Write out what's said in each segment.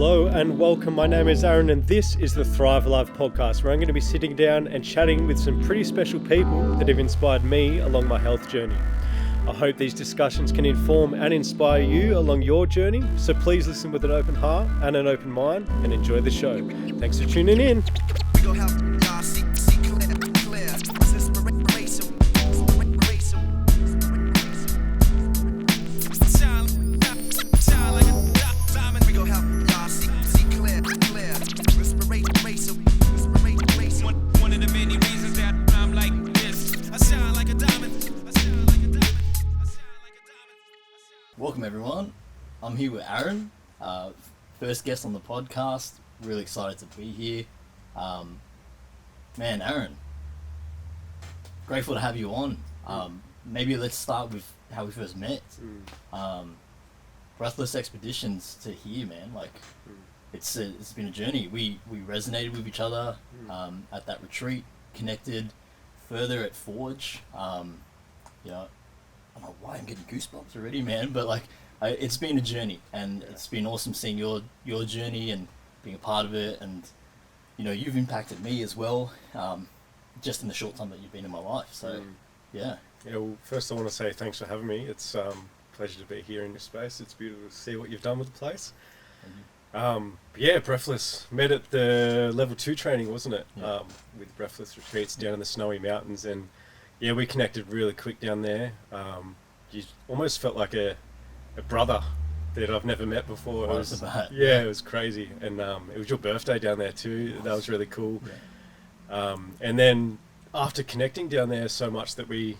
Hello and welcome. My name is Aaron and this is the Thrive Live podcast, where I'm going to be sitting down and chatting with some pretty special people that have inspired me along my health journey. I hope these discussions can inform and inspire you along your journey, so please listen with an open heart and an open mind and enjoy the show. Thanks for tuning in. Welcome everyone, I'm here with Aaron, first guest on the podcast, really excited to be here. Man, Aaron, grateful to have you on. Maybe let's start with how we first met. Breathless Expeditions to here, man, it's been a journey. We resonated with each other at that retreat, connected further at Forge. I don't know why I'm getting goosebumps already, man, but it's been a journey, and it's been awesome seeing your journey and being a part of it, and you've impacted me as well, just in the short time that you've been in my life. So yeah. Well, first I want to say thanks for having me. It's a pleasure to be here in your space. It's beautiful to see what you've done with the place. Breathless met at the level 2 training, wasn't it? With Breathless retreats down in the snowy mountains, and yeah, we connected really quick down there. You almost felt like a brother that I've never met before. Right, it was crazy. And it was your birthday down there too. That was really cool. Yeah. And then after connecting down there so much that we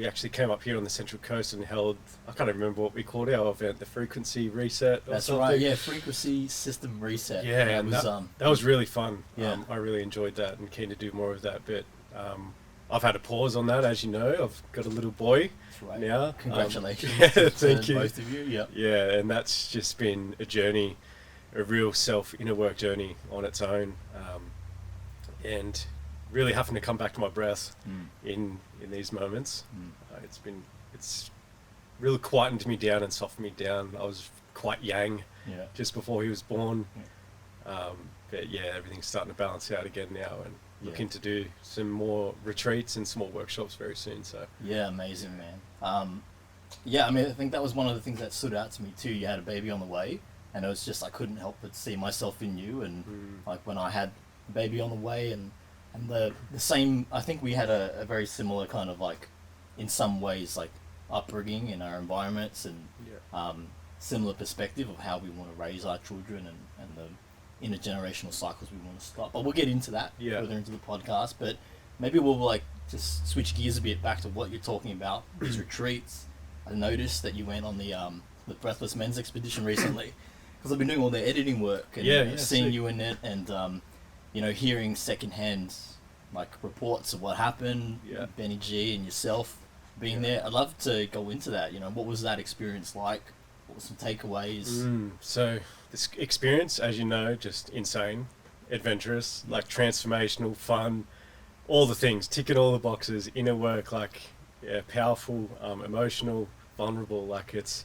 actually came up here on the Central Coast and held, I can't remember what we called our event, the frequency reset or That's something. Right, yeah, frequency system reset. Yeah, and that was really fun. Yeah. I really enjoyed that and keen to do more of that. But I've had a pause on that, as you know. I've got a little boy now. Congratulations. Thank you. Both of you. Yep. Yeah, and that's just been a journey, a real inner work journey on its own, and really having to come back to my breath in these moments. It's really quietened me down and softened me down. I was quite yang just before he was born, but yeah, everything's starting to balance out again now, and looking to do some more retreats and some more workshops very soon. So yeah, amazing, man. I think that was one of the things that stood out to me too. You had a baby on the way, and it was just, I couldn't help but see myself in you, and when I had a baby on the way, and the same, I think we had a very similar kind of in some ways upbringing in our environments, and similar perspective of how we want to raise our children, and the intergenerational cycles we want to stop. But we'll get into that further into the podcast. But maybe we'll just switch gears a bit back to what you're talking about, these retreats. I noticed that you went on the Breathless Men's Expedition recently, because I've been doing all the editing work and seeing you in it, and hearing secondhand reports of what happened, Benny G and yourself being there. I'd love to go into that. What was that experience like? What were some takeaways? So this experience, as you know, just insane, adventurous, transformational, fun, all the things, ticking all the boxes, inner work, powerful, emotional, vulnerable. It's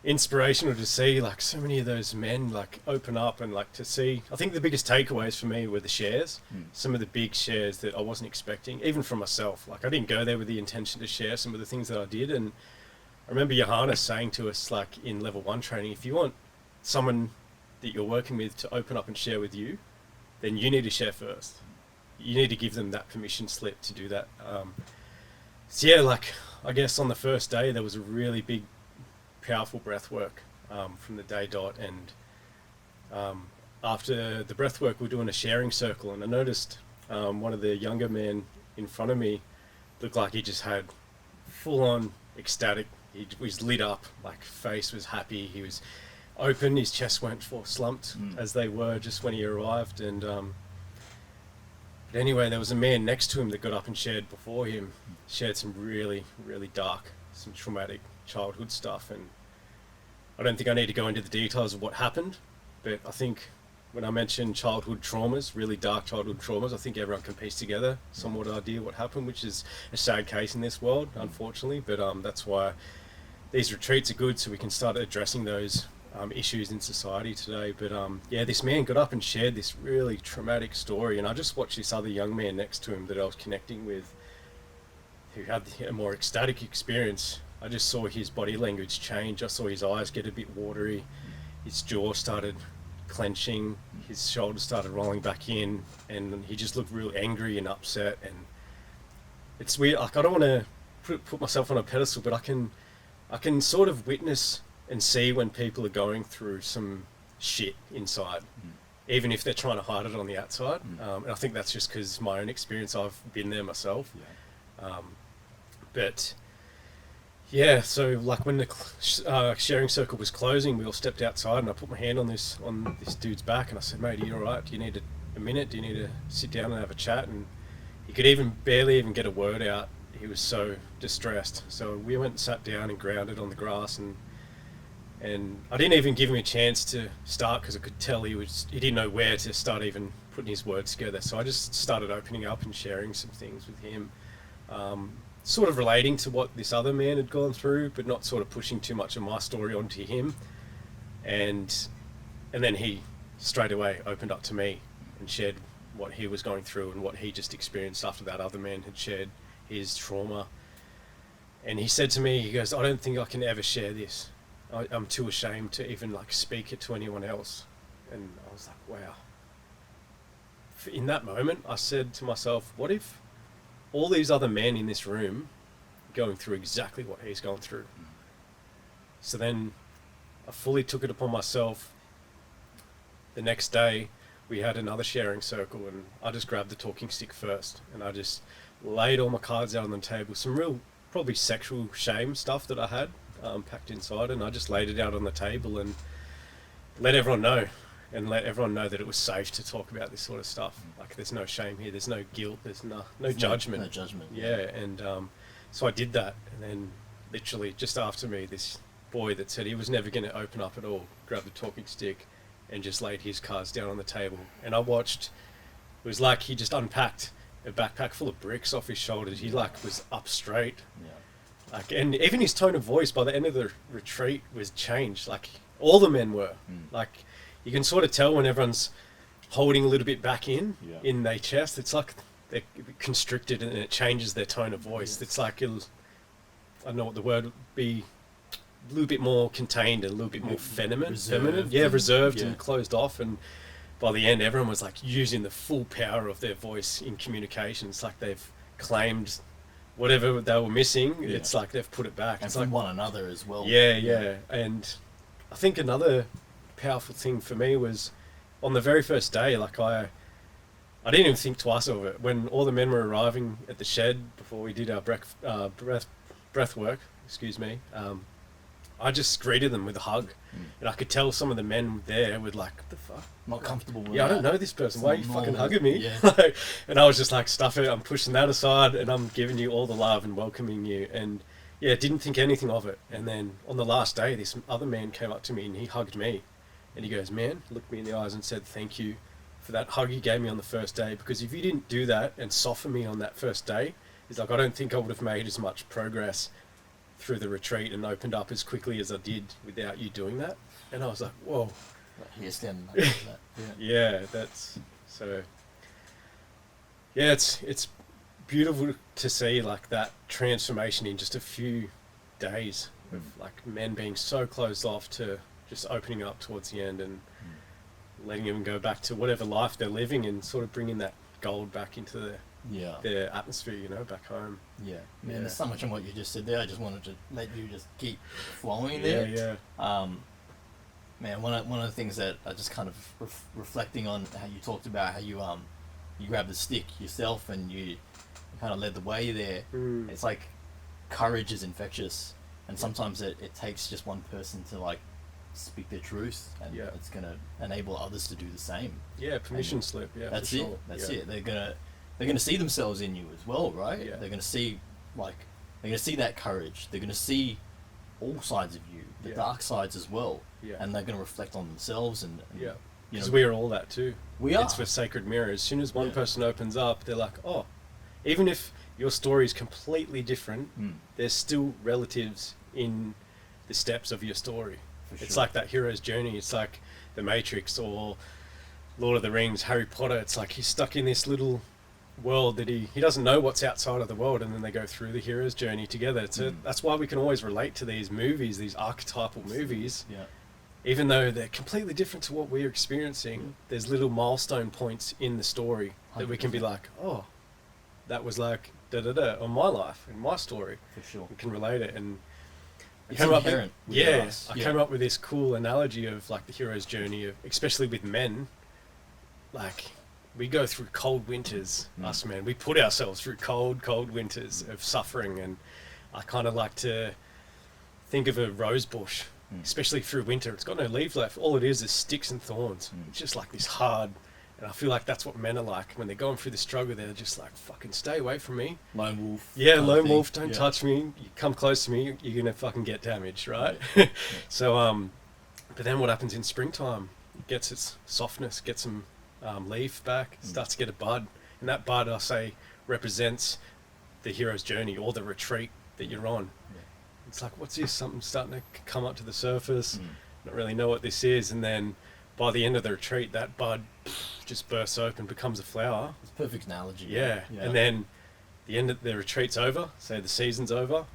inspirational to see so many of those men open up, and to see. I think the biggest takeaways for me were the shares, some of the big shares that I wasn't expecting, even from myself. I didn't go there with the intention to share some of the things that I did, and I remember Johannes saying to us in level 1 training, if you want someone that you're working with to open up and share with you, then you need to share first. You need to give them that permission slip to do that. I guess on the first day there was a really big, powerful breath work from the day dot, and after the breath work we're doing a sharing circle, and I noticed one of the younger men in front of me looked like he just had full-on ecstatic. He was lit up, face was happy, he was open, his chest weren't slumped as they were just when he arrived, and but anyway, there was a man next to him that got up and shared before him, shared some really, really dark, some traumatic childhood stuff, and I don't think I need to go into the details of what happened, but I think when I mention childhood traumas, really dark childhood traumas, I think everyone can piece together somewhat idea what happened, which is a sad case in this world, unfortunately, but that's why these retreats are good, so we can start addressing those issues in society today. But yeah, this man got up and shared this really traumatic story, and I just watched this other young man next to him that I was connecting with, who had a more ecstatic experience. I just saw his body language change. I saw his eyes get a bit watery. His jaw started clenching. His shoulders started rolling back in, and he just looked real angry and upset. And it's weird. Like, I don't want to put myself on a pedestal, but I can sort of witness and see when people are going through some shit inside, even if they're trying to hide it on the outside. And I think that's just because my own experience. I've been there myself. But yeah, so like when the sharing circle was closing, we all stepped outside, and I put my hand on this dude's back, and I said, "Mate, are you all right? Do you need a minute? Do you need to sit down and have a chat?" And he could barely even get a word out. He was so distressed. So we went and sat down and grounded on the grass, and I didn't even give him a chance to start, because I could tell he didn't know where to start even putting his words together. So I just started opening up and sharing some things with him. Sort of relating to what this other man had gone through, but not sort of pushing too much of my story onto him. And then he straight away opened up to me and shared what he was going through and what he just experienced after that other man had shared his trauma. And he said to me, he goes, "I don't think I can ever share this. I'm too ashamed to even like speak it to anyone else." And I was like, wow. In that moment, I said to myself, what if all these other men in this room going through exactly what he's going through? So then I fully took it upon myself. The next day we had another sharing circle, and I just grabbed the talking stick first, and I just laid all my cards out on the table, some real probably sexual shame stuff that I had packed inside, and I just laid it out on the table and let everyone know that it was safe to talk about this sort of stuff. Like, there's no shame here, there's no guilt, there's no judgment. No judgment. Yeah, and so I did that, and then literally just after me, this boy that said he was never going to open up at all grabbed the talking stick and just laid his cards down on the table. And I watched, it was like he just unpacked a backpack full of bricks off his shoulders. He like was up straight. Yeah. Like, and even his tone of voice by the end of the retreat was changed. Like, all the men were. Like, you can sort of tell when everyone's holding a little bit back in their chest. It's like they're constricted, and it changes their tone of voice. Yes. It's like, I don't know what the word would be, a little bit more contained and a little bit more feminine. Yeah, reserved and closed off. And by the end, everyone was like using the full power of their voice in communication. It's like they've claimed whatever they were missing. Yeah. It's like they've put it back. And it's from like one another as well. Yeah. And I think another powerful thing for me was on the very first day, like I didn't even think twice of it. When all the men were arriving at the shed before we did our breath work, I just greeted them with a hug. And I could tell some of the men there were like, "What the fuck? Not comfortable with that. I don't know this person. Why are you fucking hugging me?" Yeah. And I was just like, "Stuff it, I'm pushing that aside, and I'm giving you all the love and welcoming you." And yeah, didn't think anything of it. And then on the last day, this other man came up to me and he hugged me. And he goes, "Man," looked me in the eyes and said, "Thank you for that hug you gave me on the first day, because if you didn't do that and soften me on that first day," he's like, "I don't think I would have made as much progress through the retreat and opened up as quickly as I did without you doing that." And I was like, whoa. He's standing up like that. Yeah, that's so. Yeah, it's beautiful to see like that transformation in just a few days of like men being so closed off to just opening up towards the end and letting them go back to whatever life they're living and sort of bringing that gold back into their atmosphere, back home. Yeah, man, there's so much in what you just said there. I just wanted to let you just keep flowing there. Yeah. Man, one of the things that I just kind of reflecting on how you talked about how you grabbed the stick yourself and you kind of led the way there. It's like courage is infectious, and sometimes it takes just one person to like speak their truth, and it's gonna enable others to do the same. Yeah, permission slip. Yeah, that's it. Sure. That's it. They're gonna see themselves in you as well, right? Yeah. They're gonna see that courage. They're gonna see all sides of you, the dark sides as well. Yeah. And they're gonna reflect on themselves and because we are all that too. We are. It's for sacred mirror. As soon as one person opens up, they're like, oh, even if your story is completely different, there's still relatives in the steps of your story. For It's sure. like that hero's journey. It's like The Matrix or Lord of the Rings, Harry Potter. It's like he's stuck in this little world that he doesn't know what's outside of the world, and then they go through the hero's journey together. That's why we can always relate to these movies, these archetypal movies, Yeah. even though they're completely different to what we're experiencing. There's little milestone points in the story that we can be 100%. like, oh, that was like da da da on my life, in my story. For sure. We can relate it, and I It's came up with, inherent within us. I came up with this cool analogy of like the hero's journey, of, especially with men. Like we go through cold winters, us men. We put ourselves through cold winters of suffering, and I kind of like to think of a rose bush, especially through winter. It's got no leaves left. All it is sticks and thorns. It's just like this hard. And I feel like that's what men are like when they're going through the struggle. They're just like, fucking stay away from me. Lone wolf. Yeah, kind of lone thing. wolf, don't Yeah. touch me. You come close to me, you're gonna fucking get damaged, right? So, but then what happens in springtime? It gets its softness, gets some leaf back, starts to get a bud, and that bud, I say, represents the hero's journey or the retreat that you're on. Yeah. It's like, what's this? Something starting to come up to the surface. Don't really know what this is, and then by the end of the retreat, that bud just bursts open, becomes a flower. It's a perfect analogy. Yeah. And then the end of the retreat's over, say the season's over,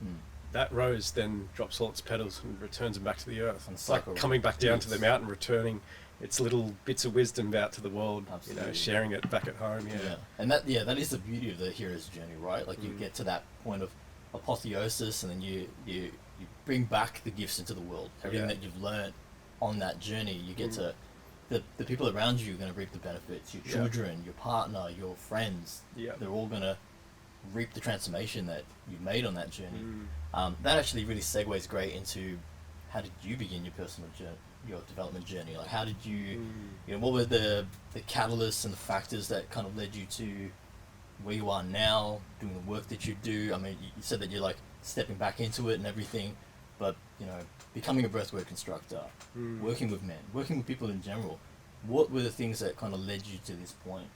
that rose then drops all its petals and returns them back to the earth. And It's like coming back down to the mountain, returning its little bits of wisdom out to the world, Absolutely. sharing it back at home. Yeah. And that is the beauty of the hero's journey, right? Like you get to that point of apotheosis, and then you bring back the gifts into the world. Everything that you've learned on that journey, you get to the people around you are going to reap the benefits. Your children, your partner, your friends, they're all going to reap the transformation that you've made on that journey. That actually really segues great into how did you begin your personal journey, your development journey? Like how did you, what were the catalysts and the factors that kind of led you to where you are now, doing the work that you do? I mean, you said that you're like stepping back into it and everything, but becoming a breathwork instructor, working with men, working with people in general, what were the things that kind of led you to this point?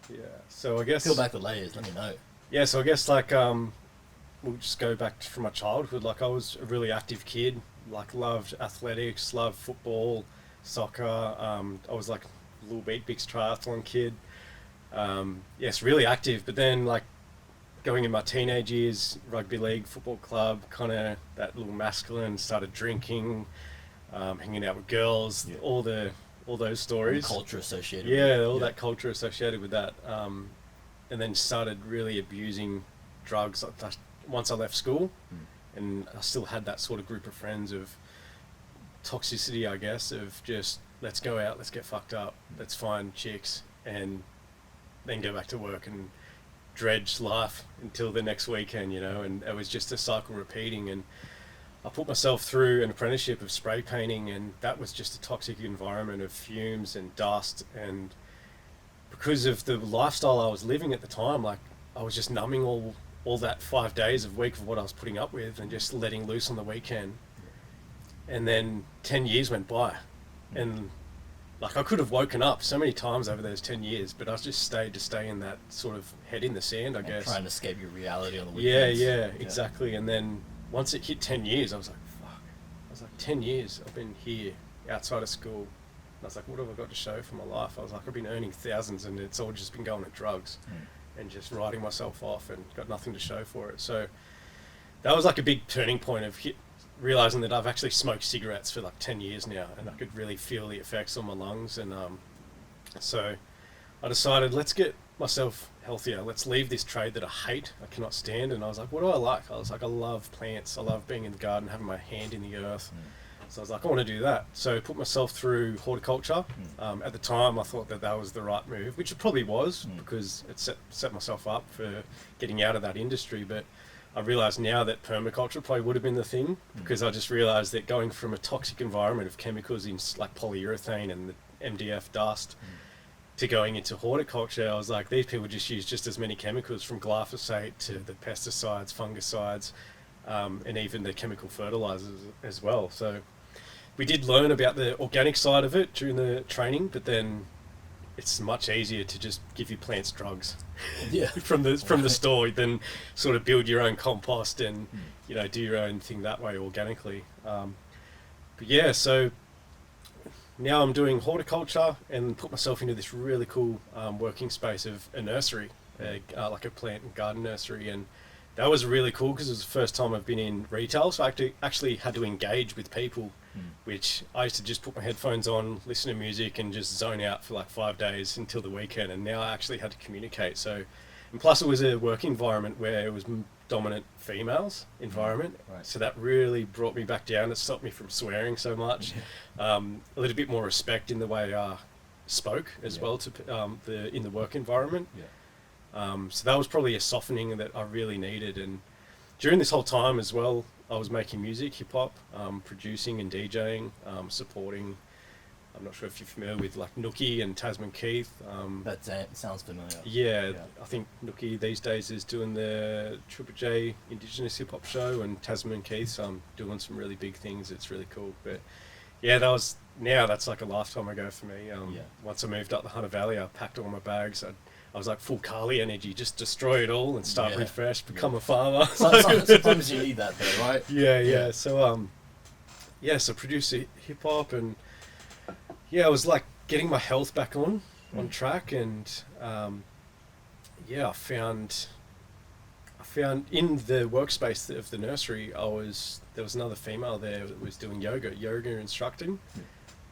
Yeah. So I guess Peel back the layers, let me know. Yeah, so I guess like we'll just go back from my childhood. Like I was a really active kid. Like loved athletics, loved football, soccer. I was like a little big triathlon kid. Yes, really active. But then like going in my teenage years, rugby league, football club, kind of that little masculine. Started drinking, hanging out with girls, all those stories. The culture associated. Yeah, with it. all that culture associated with that. And then started really abusing drugs once I left school, and I still had that sort of group of friends of toxicity, I guess, of just let's go out, let's get fucked up, let's find chicks, and then go back to work and dredge life until the next weekend, and it was just a cycle repeating. And I put myself through an apprenticeship of spray painting, and that was just a toxic environment of fumes and dust. And because of the lifestyle I was living at the time, like I was just numbing all that 5 days of week of what I was putting up with and just letting loose on the weekend. And then 10 years went by, and like I could have woken up so many times over those 10 years, but I just stayed to stay in that sort of head in the sand, I guess. Trying to escape your reality on the weekends. Yeah, exactly. And then once it hit 10 years, I was like, fuck. I was like, 10 years I've been here outside of school. And I was like, what have I got to show for my life? I was like, I've been earning thousands, and it's all just been going to drugs and just writing myself off and got nothing to show for it. So that was like a big turning point of realizing that I've actually smoked cigarettes for like 10 years now, and I could really feel the effects on my lungs. And so I decided, let's get myself healthier. Let's leave this trade that I hate, I cannot stand. And I was like, what do I like? I was like, I love plants. I love being in the garden, having my hand in the earth. So I was like, I want to do that. So I put myself through horticulture. At the time, I thought that was the right move, which it probably was, because it set myself up for getting out of that industry. But I realised now that permaculture probably would have been the thing, because I just realised that going from a toxic environment of chemicals in like polyurethane and the MDF dust to going into horticulture, I was like, these people just use just as many chemicals, from glyphosate to the pesticides, fungicides, and even the chemical fertilizers as well. So we did learn about the organic side of it during the training, but then it's much easier to just give your plants drugs from the store than sort of build your own compost and do your own thing that way organically. But But yeah, so now I'm doing horticulture and put myself into this really cool working space of a nursery, like a plant and garden nursery, and that was really cool because it was the first time I've been in retail, so I actually had to engage with people, which I used to just put my headphones on, listen to music, and just zone out for like 5 days until the weekend, and now I actually had to communicate. So, and plus it was a work environment where it was dominant females environment, Right. so that really brought me back down. It stopped me from swearing so much, a little bit more respect in the way I spoke as well to in the work environment. So that was probably a softening that I really needed. And during this whole time as well, I was making music, hip hop, producing and DJing, supporting. I'm not sure if you're familiar with like Nookie and Tasman Keith. That sounds familiar. Yeah, I think Nookie these days is doing the Triple J Indigenous Hip Hop show, and Tasman Keith's doing some really big things. It's really cool. But yeah, that's like a lifetime ago for me. Once I moved up the Hunter Valley, I packed all my bags. I was like full Carly energy, just destroy it all and start refresh, become a farmer. Sometimes you need that though, right? Yeah. So so produce hip hop, and I was like getting my health back on track, and I found in the workspace of the nursery, there was another female there that was doing yoga instructing,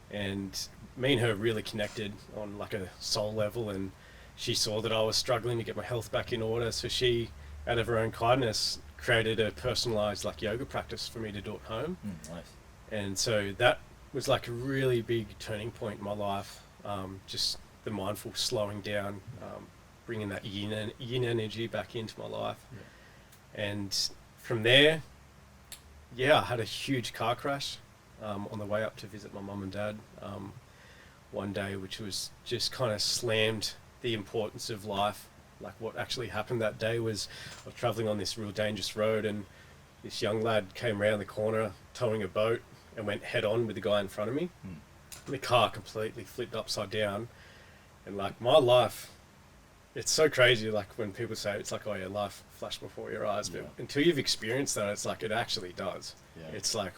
and me and her really connected on like a soul level, and she saw that I was struggling to get my health back in order, so she, out of her own kindness, created a personalized like yoga practice for me to do at home. Nice. And so that was like a really big turning point in my life. Just the mindful slowing down, bringing that yin energy back into my life. And from there, I had a huge car crash on the way up to visit my mum and dad one day, which was just kind of slammed the importance of life. Like what actually happened that day was I was traveling on this real dangerous road, and this young lad came around the corner towing a boat and went head on with the guy in front of me. The car completely flipped upside down, and like my life, it's so crazy. Like when people say it's like, oh yeah, life flashed before your eyes, but until you've experienced that, it's like it actually does. It's like,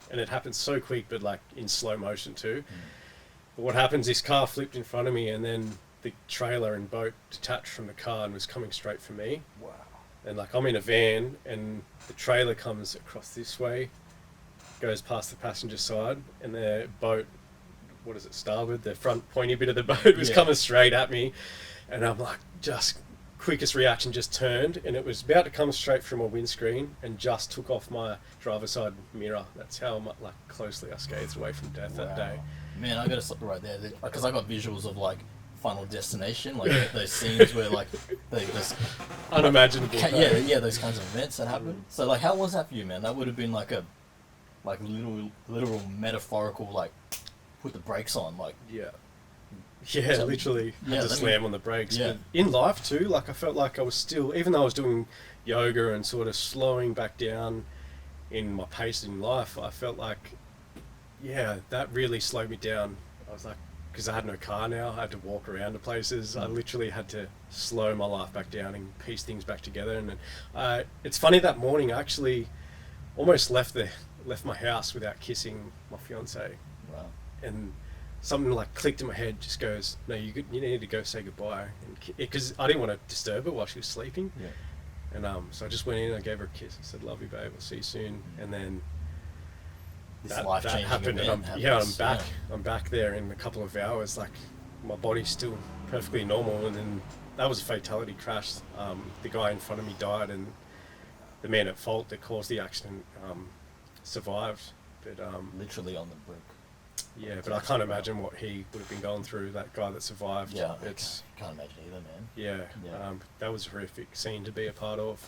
and it happens so quick, but like in slow motion too. But what happens, this car flipped in front of me, and then the trailer and boat detached from the car and was coming straight for me. Wow. And like I'm in a van, and the trailer comes across this way, goes past the passenger side, and the boat, starboard, the front pointy bit of the boat was coming straight at me, and I'm like, just quickest reaction, just turned, and it was about to come straight from my windscreen and just took off my driver's side mirror. That's how like closely I scathed away from death that day. Man, I gotta stop right there, because I got visuals of like Final Destination, like those scenes where like those unimaginable. Those kinds of events that happen. So like, how was that for you, man? That would have been like a literal metaphorical, like put the brakes on, like literally had to slam on the brakes. But in life too, like I felt like I was still, even though I was doing yoga and sort of slowing back down in my pace in life, I felt like that really slowed me down. I was like, because I had no car now, I had to walk around to places. I literally had to slow my life back down and piece things back together. And it's funny, that morning I actually almost left my house without kissing my fiance. Wow. And something like clicked in my head, just goes, no, you need to go say goodbye, because I didn't want to disturb her while she was sleeping. And so I just went in and I gave her a kiss. I said, love you, babe, I'll see you soon. And then that happened, and I'm back. I'm back there in a couple of hours. Like my body's still perfectly normal, and then that was a fatality crash. The guy in front of me died, and the man at fault that caused the accident survived. But literally on the brink. Yeah, but I can't imagine what he would have been going through. That guy that survived. Yeah, it's can't imagine either, man. Yeah. That was a horrific scene to be a part of.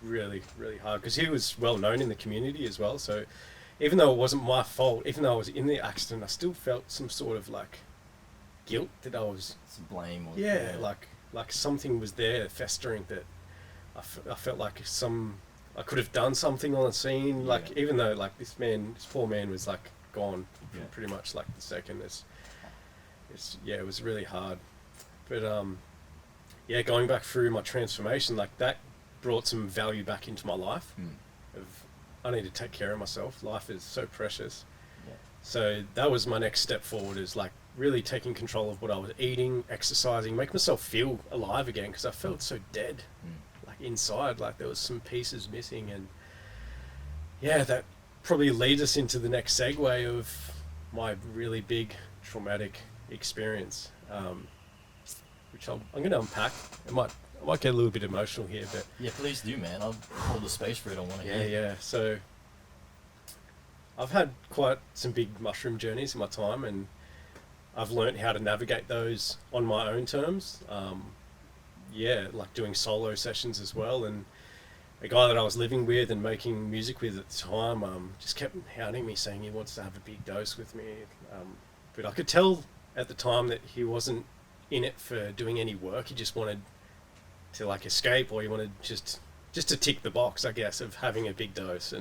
Really, really hard, because he was well known in the community as well. So even though it wasn't my fault, even though I was in the accident, I still felt some sort of like guilt that I was... Some blame. Or, like something was there festering, that I felt like I could have done something on the scene. Like even though like this poor man was like gone pretty much like the second. It was really hard. But going back through my transformation, like that brought some value back into my life. I need to take care of myself. Life is so precious. Yeah. So that was my next step forward, is like really taking control of what I was eating, exercising, make myself feel alive again, because I felt so dead, like inside, like there was some pieces missing. And yeah, that probably leads us into the next segue of my really big traumatic experience, which I'm going to unpack. I might get a little bit emotional here, but Yeah, please do, man. I'll hold the space for it. I want to hear. yeah. So I've had quite some big mushroom journeys in my time, and I've learned how to navigate those on my own terms. Like doing solo sessions as well. And a guy that I was living with and making music with at the time just kept hounding me, saying he wants to have a big dose with me. But I could tell at the time that he wasn't in it for doing any work. He just wanted to like escape, or he wanted just to tick the box, I guess, of having a big dose.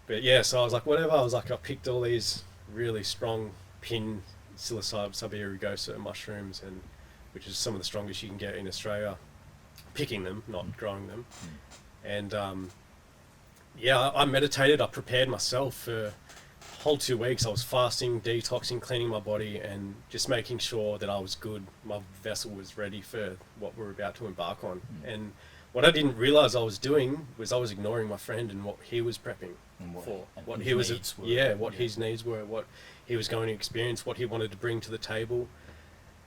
But yeah, so I was like, whatever. I was like, I picked all these really strong pin psilocybe subaerigosa mushrooms, and which is some of the strongest you can get in Australia. Picking them, not growing them. And I meditated. I prepared myself for a whole 2 weeks. I was fasting, detoxing, cleaning my body, and just making sure that I was good. My vessel was ready for what we're about to embark on. And what I didn't realize I was doing was I was ignoring my friend and what he was prepping for, what he was, what his needs were, what he was going to experience, what he wanted to bring to the table.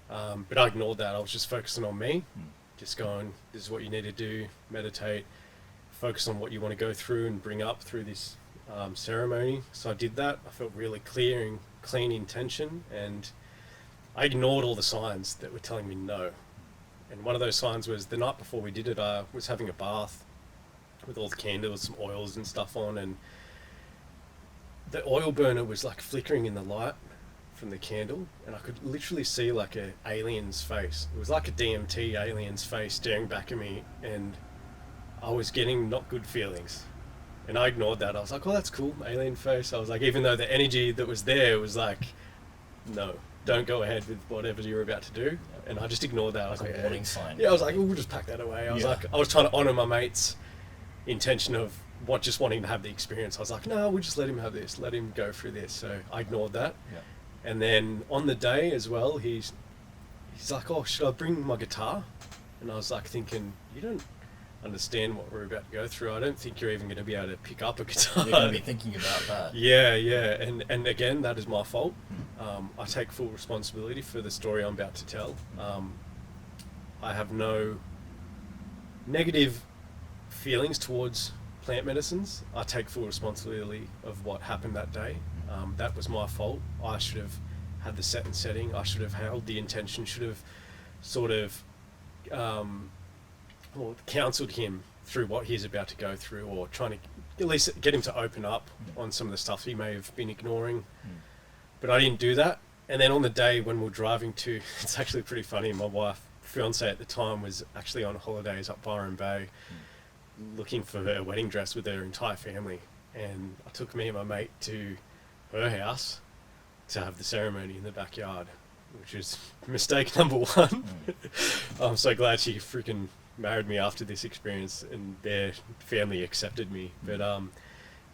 But I ignored that. I was just focusing on me, just going, this is what you need to do, meditate, focus on what you want to go through and bring up through this ceremony. So I did that. I felt really clear and clean intention, and I ignored all the signs that were telling me no. And one of those signs was the night before we did it, I was having a bath with all the candles, some oils and stuff on, and the oil burner was like flickering in the light from the candle, and I could literally see like a alien's face. It was like a DMT alien's face staring back at me, and I was getting not good feelings. And I ignored that. I was like, oh, that's cool, alien face. I was like, even though the energy that was there was like, no, don't go ahead with whatever you're about to do. And I just ignored that. I was like, a warning sign. Yeah, I was like, we'll just pack that away. I was like, I was trying to honor my mate's intention of just wanting to have the experience. I was like, no, we'll just let him have this, let him go through this. So I ignored that. Yeah. And then on the day as well, he's like, oh, should I bring my guitar? And I was like thinking, you don't understand what we're about to go through. I don't think you're even going to be able to pick up a guitar. You're going to be thinking about that. Yeah. And again, that is my fault. I take full responsibility for the story I'm about to tell. I have no negative feelings towards plant medicines. I take full responsibility of what happened that day. That was my fault. I should have had the set and setting. I should have held the intention, should have sort of counseled him through what he's about to go through, or trying to at least get him to open up on some of the stuff he may have been ignoring. But I didn't do that. And then on the day when we were driving to, it's actually pretty funny, my fiance at the time was actually on holidays up Byron Bay, looking for her wedding dress with her entire family. And I took me and my mate to her house to have the ceremony in the backyard, which is mistake number one. I'm so glad she freaking married me after this experience and their family accepted me. But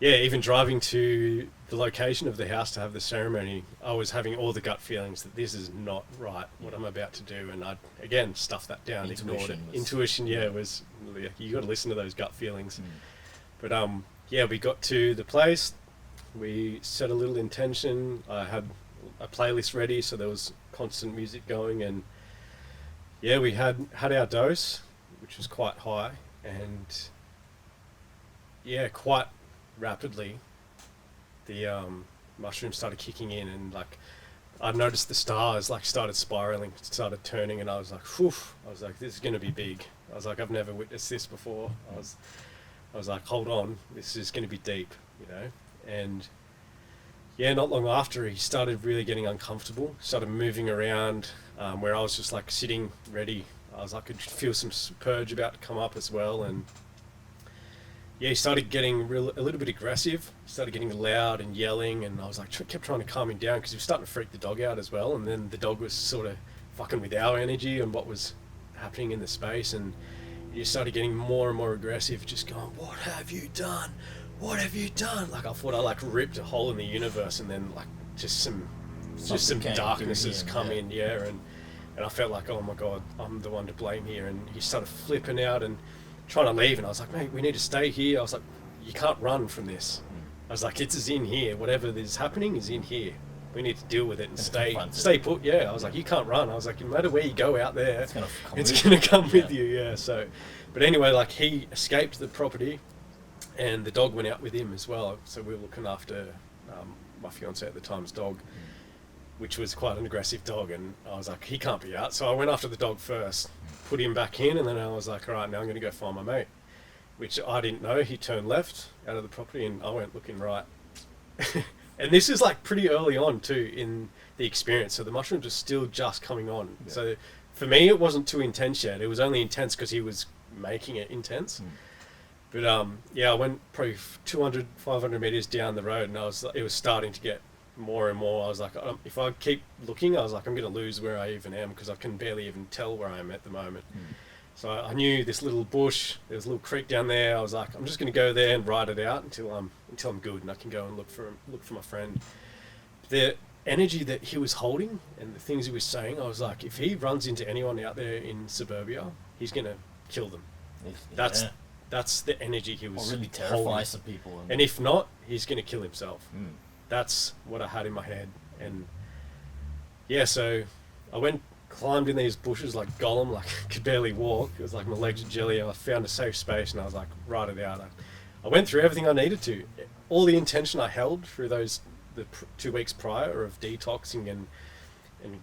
even driving to the location of the house to have the ceremony, I was having all the gut feelings that this is not right, what I'm about to do. And I, again, stuffed that down, ignored it. Intuition, was, you got to listen to those gut feelings. But we got to the place. We set a little intention. I had a playlist ready, so there was constant music going, and we had our dose, which was quite high, and quite rapidly the mushrooms started kicking in, and like I noticed the stars like started spiraling, started turning, and I was like, whew, I was like, this is going to be big. I was like, I've never witnessed this before. I was like, hold on, this is going to be deep, And not long after, he started really getting uncomfortable, started moving around, where I was just like sitting ready. I could feel some purge about to come up as well. And he started getting a little bit aggressive, started getting loud and yelling. And I was like, kept trying to calm him down, because he was starting to freak the dog out as well. And then the dog was sort of fucking with our energy and what was happening in the space. And he started getting more and more aggressive, just going, what have you done? what have you done? Like I thought I like ripped a hole in the universe, and then like just some darkness has come in, and I felt like, oh my God, I'm the one to blame here. And he started flipping out and trying to leave, and I was like, mate, we need to stay here. I was like, you can't run from this. I was like, it's in here. Whatever is happening is in here. We need to deal with it and stay put. Yeah, I was like, you can't run. I was like, no matter where you go out there, it's gonna come with you. Yeah. So, but anyway, like he escaped the property, and the dog went out with him as well. So we were looking after my fiance at the time's dog, which was quite an aggressive dog, and I was like, he can't be out. So I went after the dog first, put him back in, and then I was like, all right, now I'm going to go find my mate, which I didn't know. He turned left out of the property, and I went looking right. And this is like pretty early on too in the experience, so the mushrooms are still just coming on. Yeah. So for me, it wasn't too intense yet. It was only intense because he was making it intense. But I went probably 200, 500 meters down the road, and it was starting to get more and more. I was like, if I keep looking, I was like, I'm going to lose where I even am, because I can barely even tell where I am at the moment. So I knew this little bush, there was a little creek down there. I was like, I'm just going to go there and ride it out until I'm good, and I can go and look for my friend. The energy that he was holding and the things he was saying, I was like, if he runs into anyone out there in suburbia, he's going to kill them. That's the energy he was really terrify some people. And if not, he's going to kill himself. That's what I had in my head. And yeah, so I climbed in these bushes like Gollum, like could barely walk. It was like my legs were jelly. I found a safe space, and I was like, ride it out. I went through everything I needed to. All the intention I held through the 2 weeks prior of detoxing and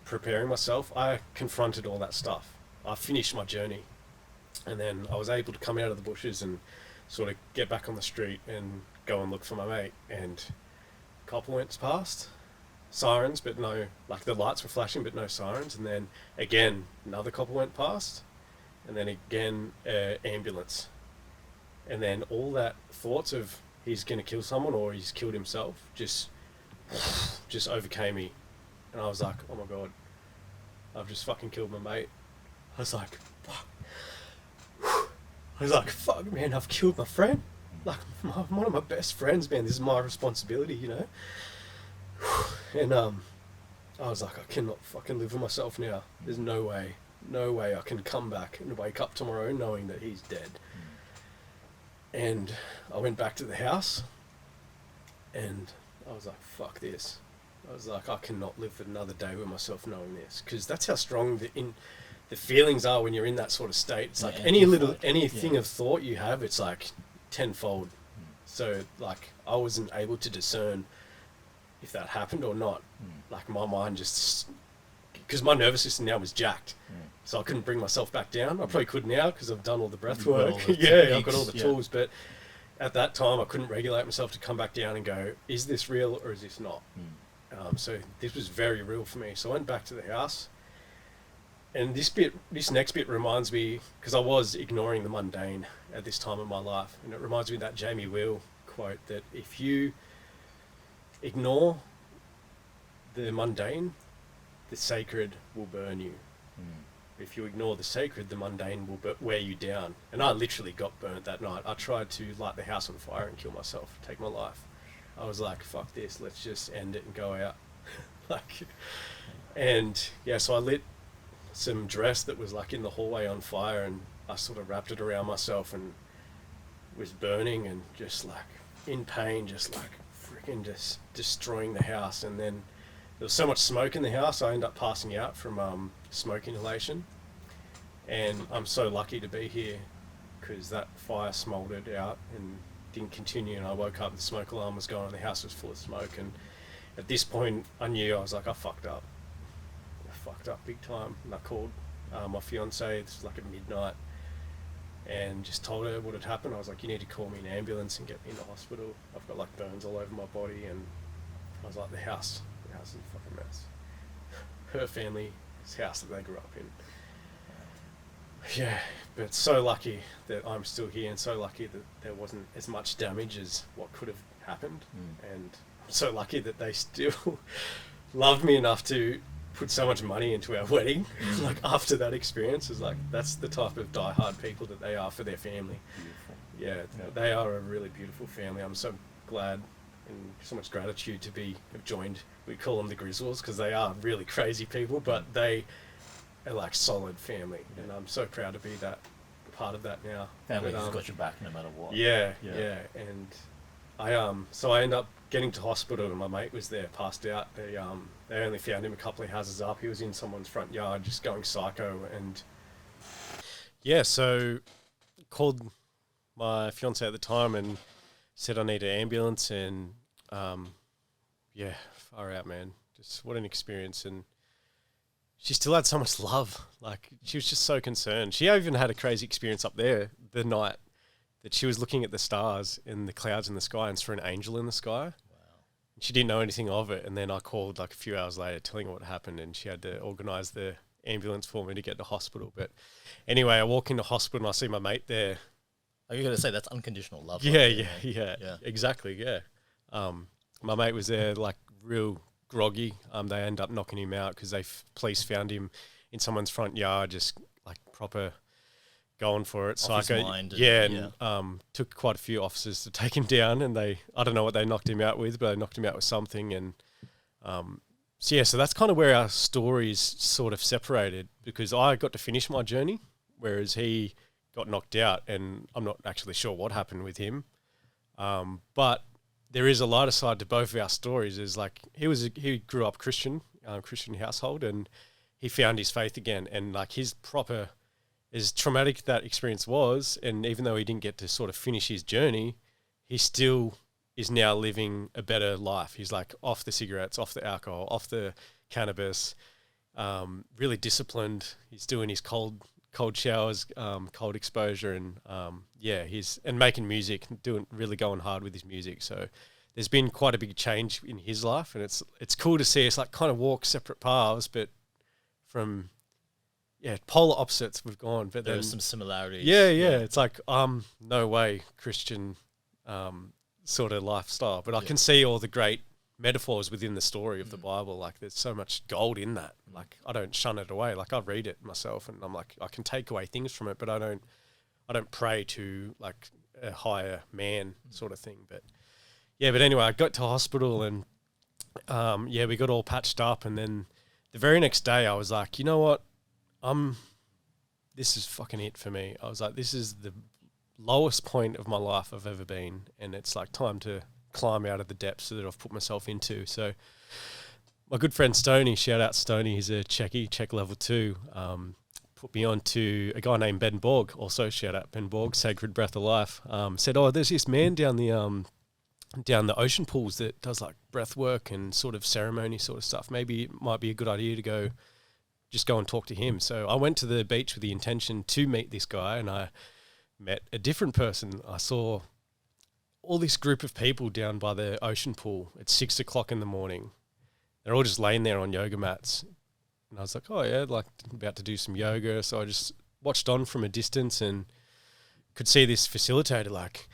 preparing myself, I confronted all that stuff. I finished my journey. And then I was able to come out of the bushes and sort of get back on the street and go and look for my mate. And a couple went past, sirens, but no, like the lights were flashing, but no sirens. And then again, another couple went past, and then again, ambulance. And then all that thoughts of he's going to kill someone or he's killed himself just overcame me. And I was like, oh my God, I've just fucking killed my mate. I was like, fuck. I was like, fuck, man, I've killed my friend. Like, one of my best friends, man. This is my responsibility, you know? And I was like, I cannot fucking live with myself now. There's no way I can come back and wake up tomorrow knowing that he's dead. And I went back to the house, and I was like, fuck this. I was like, I cannot live another day with myself knowing this. Because that's how strong the feelings are when you're in that sort of state. It's like anything of thought you have, it's like tenfold. So like I wasn't able to discern if that happened or not. Like my mind just, because my nervous system now was jacked, so I couldn't bring myself back down. I probably could now because I've done all the breath work. I've got all the tools, but at that time I couldn't regulate myself to come back down and go, is this real or is this not? So this was very real for me. So I went back to the house. And this next bit reminds me, because I was ignoring the mundane at this time of my life, and it reminds me of that Jamie Wheel quote that if you ignore the mundane, the sacred will burn you. If you ignore the sacred, the mundane will wear you down. And I literally got burnt that night. I tried to light the house on fire and kill myself, take my life. I was like, fuck this, let's just end it and go out. So I lit some dress that was like in the hallway on fire, and I sort of wrapped it around myself and was burning and just like in pain, just like freaking just destroying the house. And then there was so much smoke in the house, I ended up passing out from smoke inhalation. And I'm so lucky to be here because that fire smoldered out and didn't continue, and I woke up, the smoke alarm was going, and the house was full of smoke. And at this point I knew, I was like, I fucked up big time. And I called my fiance, this was like at midnight, and just told her what had happened. I was like, you need to call me an ambulance and get me in the hospital. I've got like burns all over my body. And I was like, the house is a fucking mess. Her family's house that they grew up in. Yeah, but so lucky that I'm still here, and so lucky that there wasn't as much damage as what could have happened. And I'm so lucky that they still loved me enough to put so much money into our wedding. Like after that experience, is like, that's the type of diehard people that they are for their family. Yeah, they are a really beautiful family. I'm so glad and so much gratitude to have joined. We call them the Grizzles because they are really crazy people, but they are like solid family, and I'm so proud to be that part of that now. Family just got your back no matter what. Yeah, and so I end up getting to hospital, and my mate was there, passed out. They only found him a couple of houses up. He was in someone's front yard, just going psycho, and yeah, so called my fiance at the time and said I need an ambulance, and yeah, far out, man. Just what an experience. And she still had so much love. Like, she was just so concerned. She even had a crazy experience up there the night that she was looking at the stars and the clouds in the sky and saw an angel in the sky. Wow. She didn't know anything of it. And then I called like a few hours later telling her what happened, and she had to organise the ambulance for me to get to hospital. But anyway, I walk into hospital and I see my mate there. Are you going to say that's unconditional love? Yeah, exactly, yeah. My mate was there, like, real groggy. They end up knocking him out because police found him in someone's front yard, just like proper going for it. Off his mind. Took quite a few officers to take him down, and I don't know what they knocked him out with, but they knocked him out with something. And so that's kind of where our stories sort of separated, because I got to finish my journey, whereas he got knocked out, and I'm not actually sure what happened with him. But there is a lighter side to both of our stories. Is like he grew up Christian household, and he found his faith again. And like as traumatic that experience was, and even though he didn't get to sort of finish his journey, he still is now living a better life. He's like off the cigarettes, off the alcohol, off the cannabis, really disciplined. He's doing his cold showers, cold exposure, and he's making music, really going hard with his music. So there's been quite a big change in his life, and it's cool to see us like kind of walk separate paths, but from polar opposites we've gone. But there's some similarities. Yeah. It's like no way Christian sort of lifestyle, but I can see all the great metaphors within the story of the Bible. Like, there's so much gold in that. Like, I don't shun it away. Like, I read it myself, and I'm like, I can take away things from it, but I don't pray to like a higher man sort of thing. But anyway, I got to hospital, and we got all patched up, and then the very next day I was like, you know what, this is fucking it for me. I was like, this is the lowest point of my life I've ever been, and it's like time to climb out of the depths that I've put myself into. So my good friend Stoney, shout out Stoney, he's a Czech level 2, put me on to a guy named Ben Borg, also shout out Ben Borg, Sacred Breath of Life, said, there's this man down the ocean pools that does like breath work and sort of ceremony sort of stuff. Maybe it might be a good idea to go and talk to him. So I went to the beach with the intention to meet this guy, and I met a different person. I saw all this group of people down by the ocean pool at 6 o'clock in the morning. They're all just laying there on yoga mats. And I was like, about to do some yoga. So I just watched on from a distance and could see this facilitator like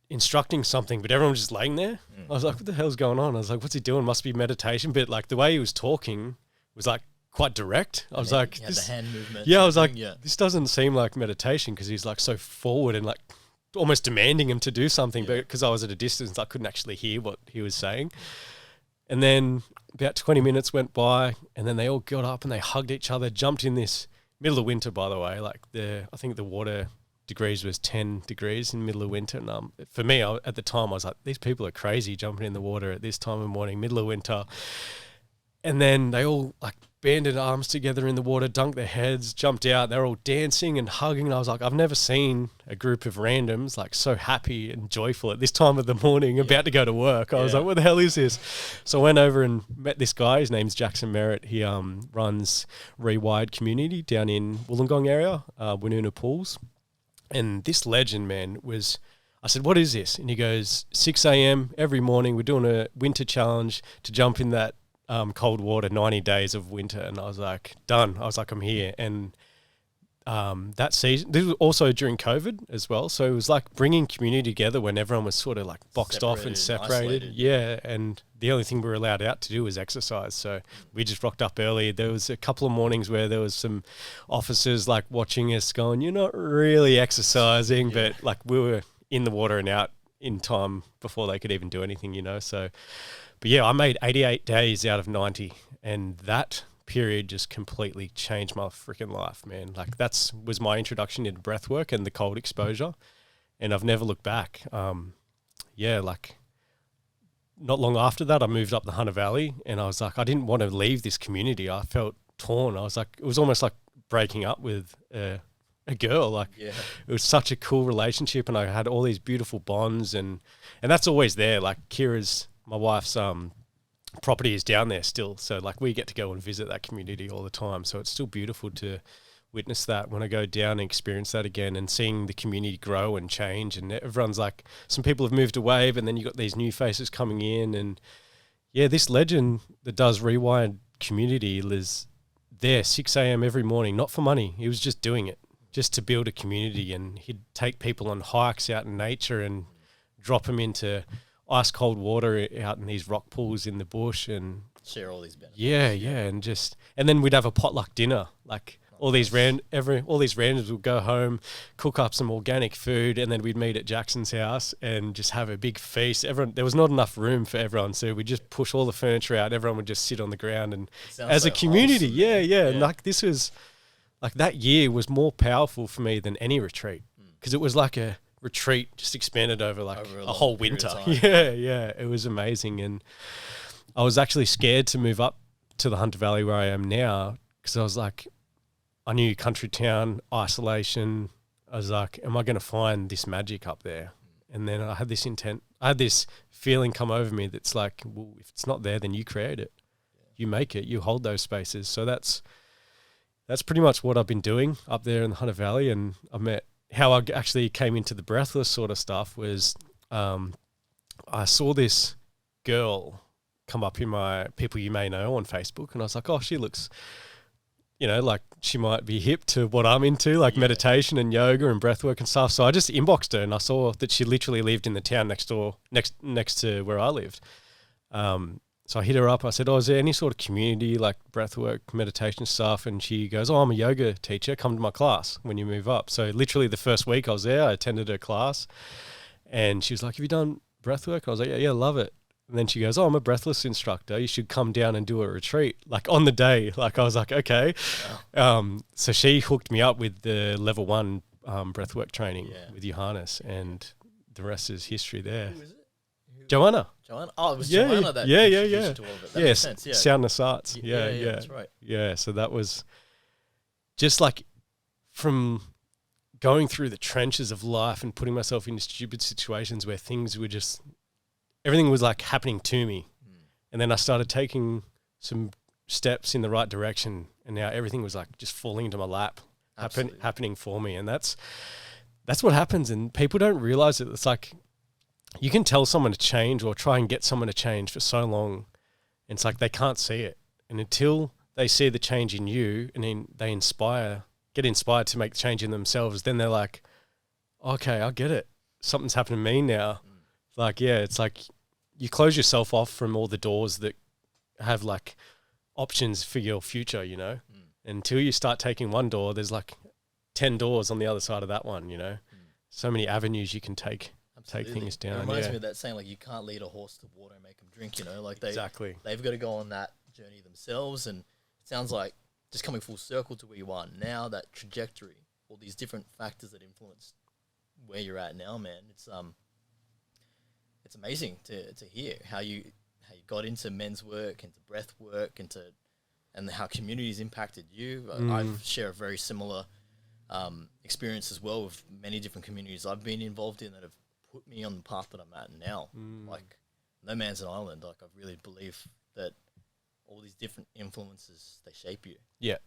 instructing something, but everyone was just laying there. I was like, what the hell's going on? I was like, what's he doing? Must be meditation. But like the way he was talking was like quite direct. I was like, the hand movement. Yeah, I was like, this doesn't seem like meditation, because he's like so forward and like almost demanding him to do something, but because I was at a distance, I couldn't actually hear what he was saying. And then about 20 minutes went by, and then they all got up and they hugged each other, jumped in this middle of winter, by the way. Like I think the water degrees was 10 degrees in the middle of winter. And for me, at the time, I was like, these people are crazy jumping in the water at this time of morning, middle of winter. And then they all like banded arms together in the water, dunked their heads, jumped out. They're all dancing and hugging. And I was like, I've never seen a group of randoms like so happy and joyful at this time of the morning, about to go to work. I was like, what the hell is this? So I went over and met this guy. His name's Jackson Merritt. He runs Rewired Community down in Wollongong area, Woonona Pools. And this legend, man, I said, what is this? And he goes, 6 a.m. every morning, we're doing a winter challenge to jump in that cold water, 90 days of winter. And I was like, done. I was like, I'm here. And that season, this was also during COVID as well. So it was like bringing community together when everyone was sort of like boxed off and separated. Yeah. And the only thing we were allowed out to do was exercise. So we just rocked up early. There was a couple of mornings where there was some officers like watching us going, you're not really exercising, but like we were in the water and out in time before they could even do anything, you know? So, but yeah, I made 88 days out of 90, and that period just completely changed my freaking life, man. Like was my introduction into breath work and the cold exposure, and I've never looked back. Like not long after that, I moved up the Hunter Valley, and I was like, I didn't want to leave this community. I felt torn. I was like, it was almost like breaking up with a girl. Like it was such a cool relationship, and I had all these beautiful bonds, and that's always there. Like Kira's, my wife's property is down there still, so like we get to go and visit that community all the time, so it's still beautiful to witness that when I go down and experience that again, and seeing the community grow and change, and everyone's like, some people have moved away, but then you got these new faces coming in, and this legend that does Rewired Community is there 6 a.m. every morning, not for money. He was just doing it just to build a community, and he'd take people on hikes out in nature and drop them into ice cold water out in these rock pools in the bush, and share all these benefits. And then we'd have a potluck dinner. Like all these randoms would go home, cook up some organic food, and then we'd meet at Jackson's house and just have a big feast. There was not enough room for everyone, so we'd just push all the furniture out. Everyone would just sit on the ground, and as a community, and like this was like that year was more powerful for me than any retreat, because it was like a retreat just expanded over like a whole winter. It was amazing. And I was actually scared to move up to the Hunter Valley where I am now, because I was like, I knew country town, isolation. I was like, am I going to find this magic up there? And then I had this feeling come over me that's like, well, if it's not there, then you create it. You make it, you hold those spaces. So that's pretty much what I've been doing up there in the Hunter Valley. And how I actually came into the breathless sort of stuff was I saw this girl come up in my people you may know on Facebook, and I was like, oh, she looks, like she might be hip to what I'm into, like meditation and yoga and breathwork and stuff. So I just inboxed her, and I saw that she literally lived in the town next to where I lived. So I hit her up. I said, oh, is there any sort of community like breathwork, meditation stuff? And she goes, oh, I'm a yoga teacher. Come to my class when you move up. So literally the first week I was there, I attended her class. And she was like, have you done breathwork? I was like, yeah, love it. And then she goes, oh, I'm a breathless instructor. You should come down and do a retreat, like on the day. Like I was like, okay. Wow. So she hooked me up with the level 1 breathwork training with Johannes, and the rest is history there. Who is it? Joanna. Oh, it was Joanna that introduced you to all of it. That makes sense. Soundness Arts. Yeah, that's right. Yeah, so that was just like from going through the trenches of life and putting myself into stupid situations where everything was like happening to me. And then I started taking some steps in the right direction, and now everything was like just falling into my lap, happening for me. And that's what happens, and people don't realize it. It's like, you can tell someone to change or try and get someone to change for so long, and it's like they can't see it. And until they see the change in you, and then they get inspired to make the change in themselves, then they're like, okay, I get it. Something's happened to me now. Like, it's like you close yourself off from all the doors that have like options for your future, Until you start taking one door, there's like 10 doors on the other side of that one, So many avenues you can take things down. It reminds me of that saying, like, you can't lead a horse to water and make them drink, like they've got to go on that journey themselves. And it sounds like, just coming full circle to where you are now, that trajectory, all these different factors that influence where you're at now, man. It's amazing to hear how you got into men's work, into breath work, and how communities impacted you. I share a very similar experience as well with many different communities I've been involved in that have put me on the path that I'm at now. Like, no man's an island. Like, I really believe that all these different influences, they shape you. Yeah,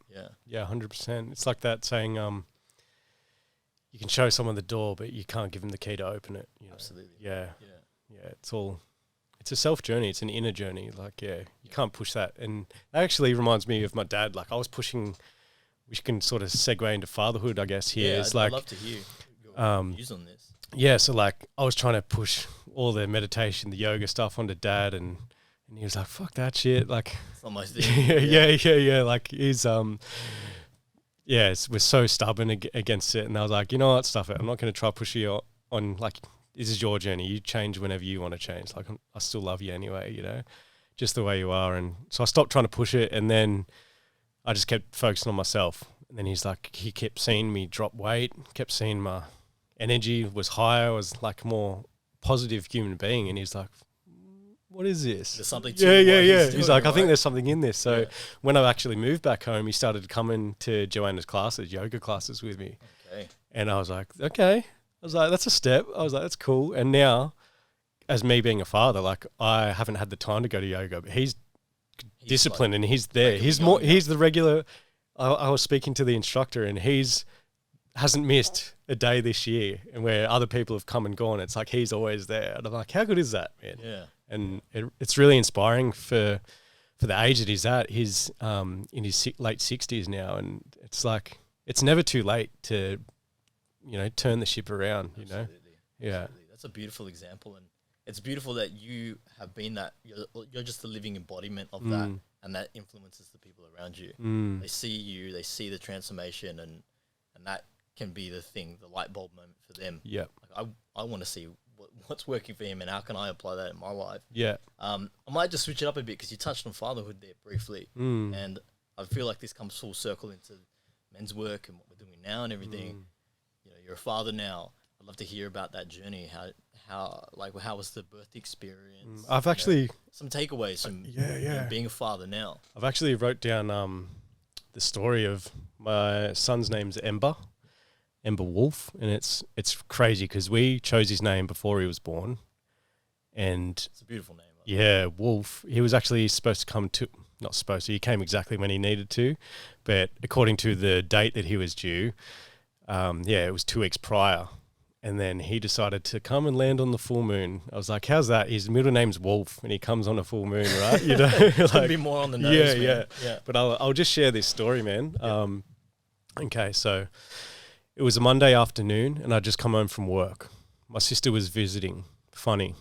100%. It's like that saying, you can show someone the door, but you can't give them the key to open it. Absolutely. Yeah. It's a self journey. It's an inner journey. Like, you can't push that. And that actually reminds me of my dad. Like, I was pushing we can sort of segue into fatherhood, I guess. Here is I'd love to hear your views on this. Yeah, so like I was trying to push all the meditation, the yoga stuff onto Dad, and he was like, "Fuck that shit!" Like, it's not my thing. yeah. Like he's we're so stubborn against it, and I was like, you know what, stuff it. I'm not going to try push you on. Like, this is your journey. You change whenever you want to change. Like, I still love you anyway, you know, just the way you are. And so I stopped trying to push it, and then I just kept focusing on myself. And then he kept seeing me drop weight, kept seeing my energy was higher. I was like a more positive human being, and he's like, what is this? There's something to it. Yeah. He's like, I think there's something in this. So when I actually moved back home, he started coming to Joanna's classes, yoga classes with me. Okay. And I was like, okay. I was like, that's a step. I was like, that's cool. And now, as me being a father, like I haven't had the time to go to yoga, but he's disciplined, like, and he's there. He's the regular. I was speaking to the instructor, and hasn't missed a day this year, and where other people have come and gone, it's like he's always there. And I'm like, how good is that, man? Yeah. And it's really inspiring for the age that he's at. He's in his late 60s now, and it's like it's never too late to, you know, turn the ship around. You know, yeah. Absolutely. That's a beautiful example, and it's beautiful that you have been that. You're just the living embodiment of that, and that influences the people around you. They see you, they see the transformation, and that can be the thing, the light bulb moment for them. Yeah, like I want to see what's working for him, and how can I apply that in my life. Yeah. I might just switch it up a bit because you touched on fatherhood there briefly, and I feel like this comes full circle into men's work and what we're doing now and everything. You know, you're a father now. I'd love to hear about that journey. How was the birth experience? I've actually some takeaways from being a father now. I've actually wrote down the story of my son's name's Ember Wolf, and it's crazy because we chose his name before he was born, and it's a beautiful name. Yeah, Wolf. He was actually supposed to come to, not supposed to, he came exactly when he needed to, but according to the date that he was due, it was 2 weeks prior, and then he decided to come and land on the full moon. I was like, how's that? His middle name's Wolf, and he comes on a full moon, right? You know, like, be more on the nose. Yeah. But I'll just share this story, man. Okay, so it was a Monday afternoon, and I'd just come home from work. My sister was visiting. Funny.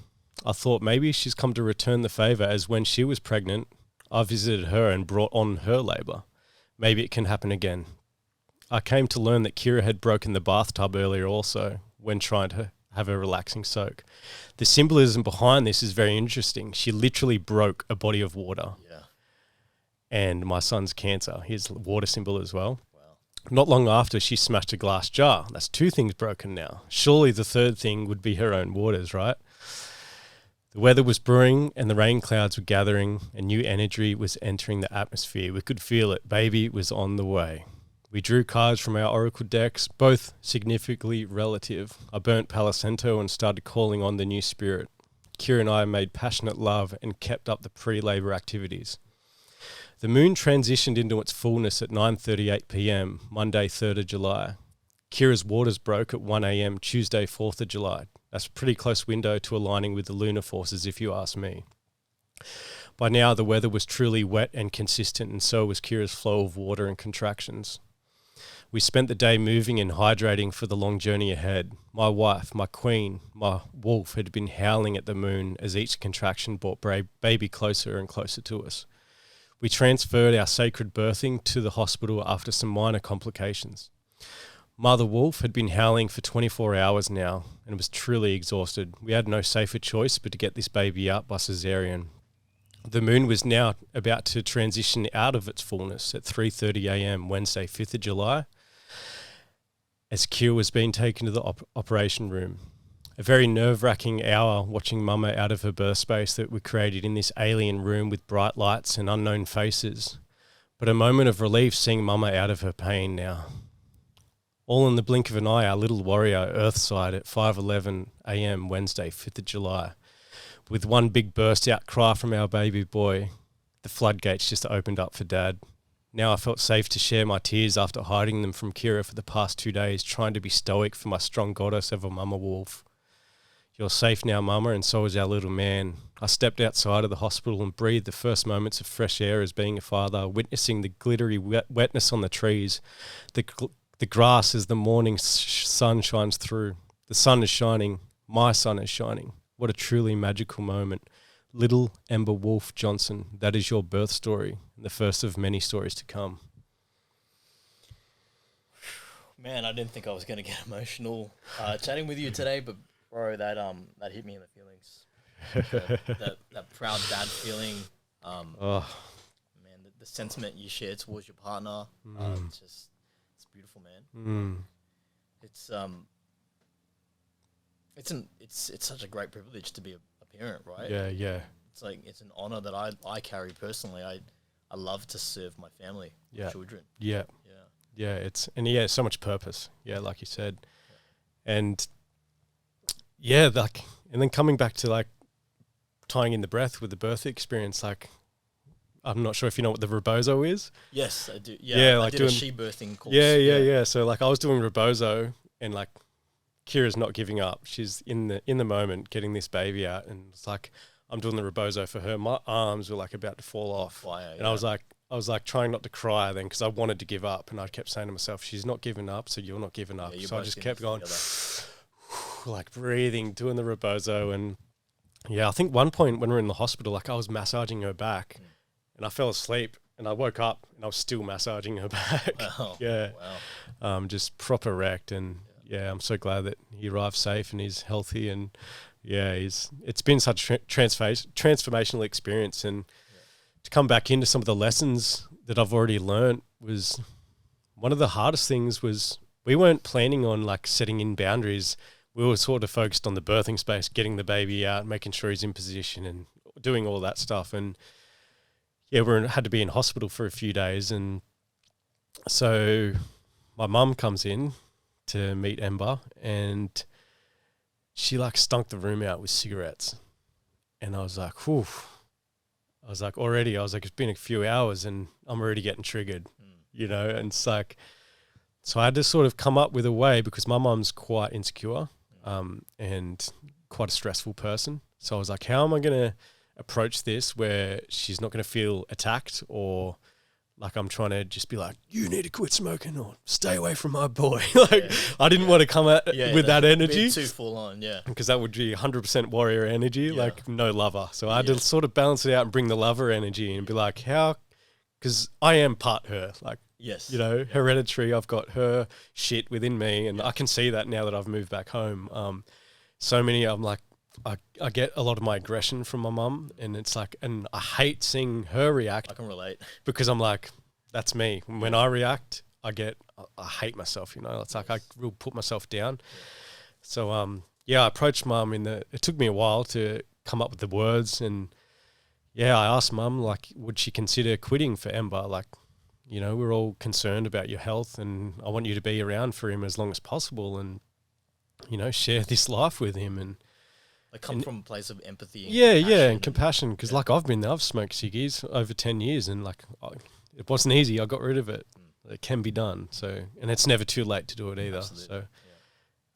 I thought maybe she's come to return the favour, as when she was pregnant, I visited her and brought on her labour. Maybe it can happen again. I came to learn that Kira had broken the bathtub earlier also, when trying to have a relaxing soak. The symbolism behind this is very interesting. She literally broke a body of water. Yeah. And my son's cancer, his water symbol as well. Not long after, she smashed a glass jar. That's 2 things broken now. Surely the third thing would be her own waters, right? The weather was brewing and the rain clouds were gathering, and new energy was entering the atmosphere. We could feel it. Baby was on the way. We drew cards from our oracle decks, both significantly relative. I burnt Palo Santo and started calling on the new spirit. Kira and I made passionate love and kept up the pre-labour activities. The moon transitioned into its fullness at 9:38 p.m, Monday 3rd of July. Kira's waters broke at 1 a.m, Tuesday 4th of July. That's a pretty close window to aligning with the lunar forces, if you ask me. By now, the weather was truly wet and consistent, and so was Kira's flow of water and contractions. We spent the day moving and hydrating for the long journey ahead. My wife, my queen, my wolf had been howling at the moon as each contraction brought baby closer and closer to us. We transferred our sacred birthing to the hospital after some minor complications. Mother Wolf had been howling for 24 hours now and was truly exhausted. We had no safer choice but to get this baby out by cesarean. The moon was now about to transition out of its fullness at 3:30 a.m, Wednesday 5th of July, as Kira was being taken to the operation room. A very nerve-wracking hour watching Mama out of her birth space that we created in this alien room with bright lights and unknown faces. But a moment of relief seeing Mama out of her pain now. All in the blink of an eye, our little warrior earthside at 5:11 a.m, Wednesday 5th of July. With one big burst out cry from our baby boy, the floodgates just opened up for Dad. Now I felt safe to share my tears after hiding them from Kira for the past 2 days, trying to be stoic for my strong goddess of a Mama Wolf. You're safe now, Mama, and so is our little man. I stepped outside of the hospital and breathed the first moments of fresh air as being a father, witnessing the glittery wetness on the trees, the grass as the morning sun shines through. The sun is shining. My sun is shining. What a truly magical moment. Little Ember Wolf Johnson, that is your birth story, the first of many stories to come. Man, I didn't think I was going to get emotional chatting with you today, but bro, that hit me in the feelings. that proud dad feeling. Man, the sentiment you share towards your partner, it's beautiful, man. It's such a great privilege to be a parent, right? Yeah. It's like it's an honor that I carry personally. I love to serve my family, my children. Yeah, it's so much purpose. Yeah, like you said, and and then coming back to like tying in the breath with the birth experience, like I'm not sure if you know what the rebozo is. Yes, I do. Yeah, like I did a she birthing course. Yeah. So like I was doing rebozo, and like Kira's not giving up. She's in the moment getting this baby out, and it's like I'm doing the rebozo for her. My arms were like about to fall off, and I was like trying not to cry then because I wanted to give up, and I kept saying to myself, "She's not giving up, so you're not giving up." So I just kept going, like breathing, doing the rebozo, and I think one point when we were in the hospital, like I was massaging her back, and I fell asleep, and I woke up, and I was still massaging her back. Wow. Just proper wrecked, and I'm so glad that he arrived safe and he's healthy, and it's been such a transformational experience, and to come back into some of the lessons that I've already learned was one of the hardest things was we weren't planning on like setting in boundaries. We were sort of focused on the birthing space, getting the baby out, making sure he's in position and doing all that stuff. And had to be in hospital for a few days. And so my mum comes in to meet Ember, and she like stunk the room out with cigarettes. And I was like, whew. Already, it's been a few hours and I'm already getting triggered, and it's like, so I had to sort of come up with a way because my mum's quite insecure and quite a stressful person. So I was like, how am I going to approach this where she's not going to feel attacked or like I'm trying to just be like, you need to quit smoking or stay away from my boy. I didn't want to come at with that energy. Too full on, because that would be 100% warrior energy, like no lover. So I had to sort of balance it out and bring the lover energy and be like, how? Because I am part her, like, hereditary. I've got her shit within me, and I can see that now that I've moved back home. I'm like, I get a lot of my aggression from my mum, and it's like, and I hate seeing her react. I can relate because I'm like, that's me. When I react, I hate myself. It's like I will put myself down. So I approached mum it took me a while to come up with the words, and I asked mum like, would she consider quitting for Ember? Like, we're all concerned about your health, and I want you to be around for him as long as possible, and share this life with him and. Like come from a place of empathy. And compassion. Because like I've smoked ciggies over 10 years and like it wasn't easy. I got rid of it. It can be done. So, and it's never too late to do it either. Absolutely.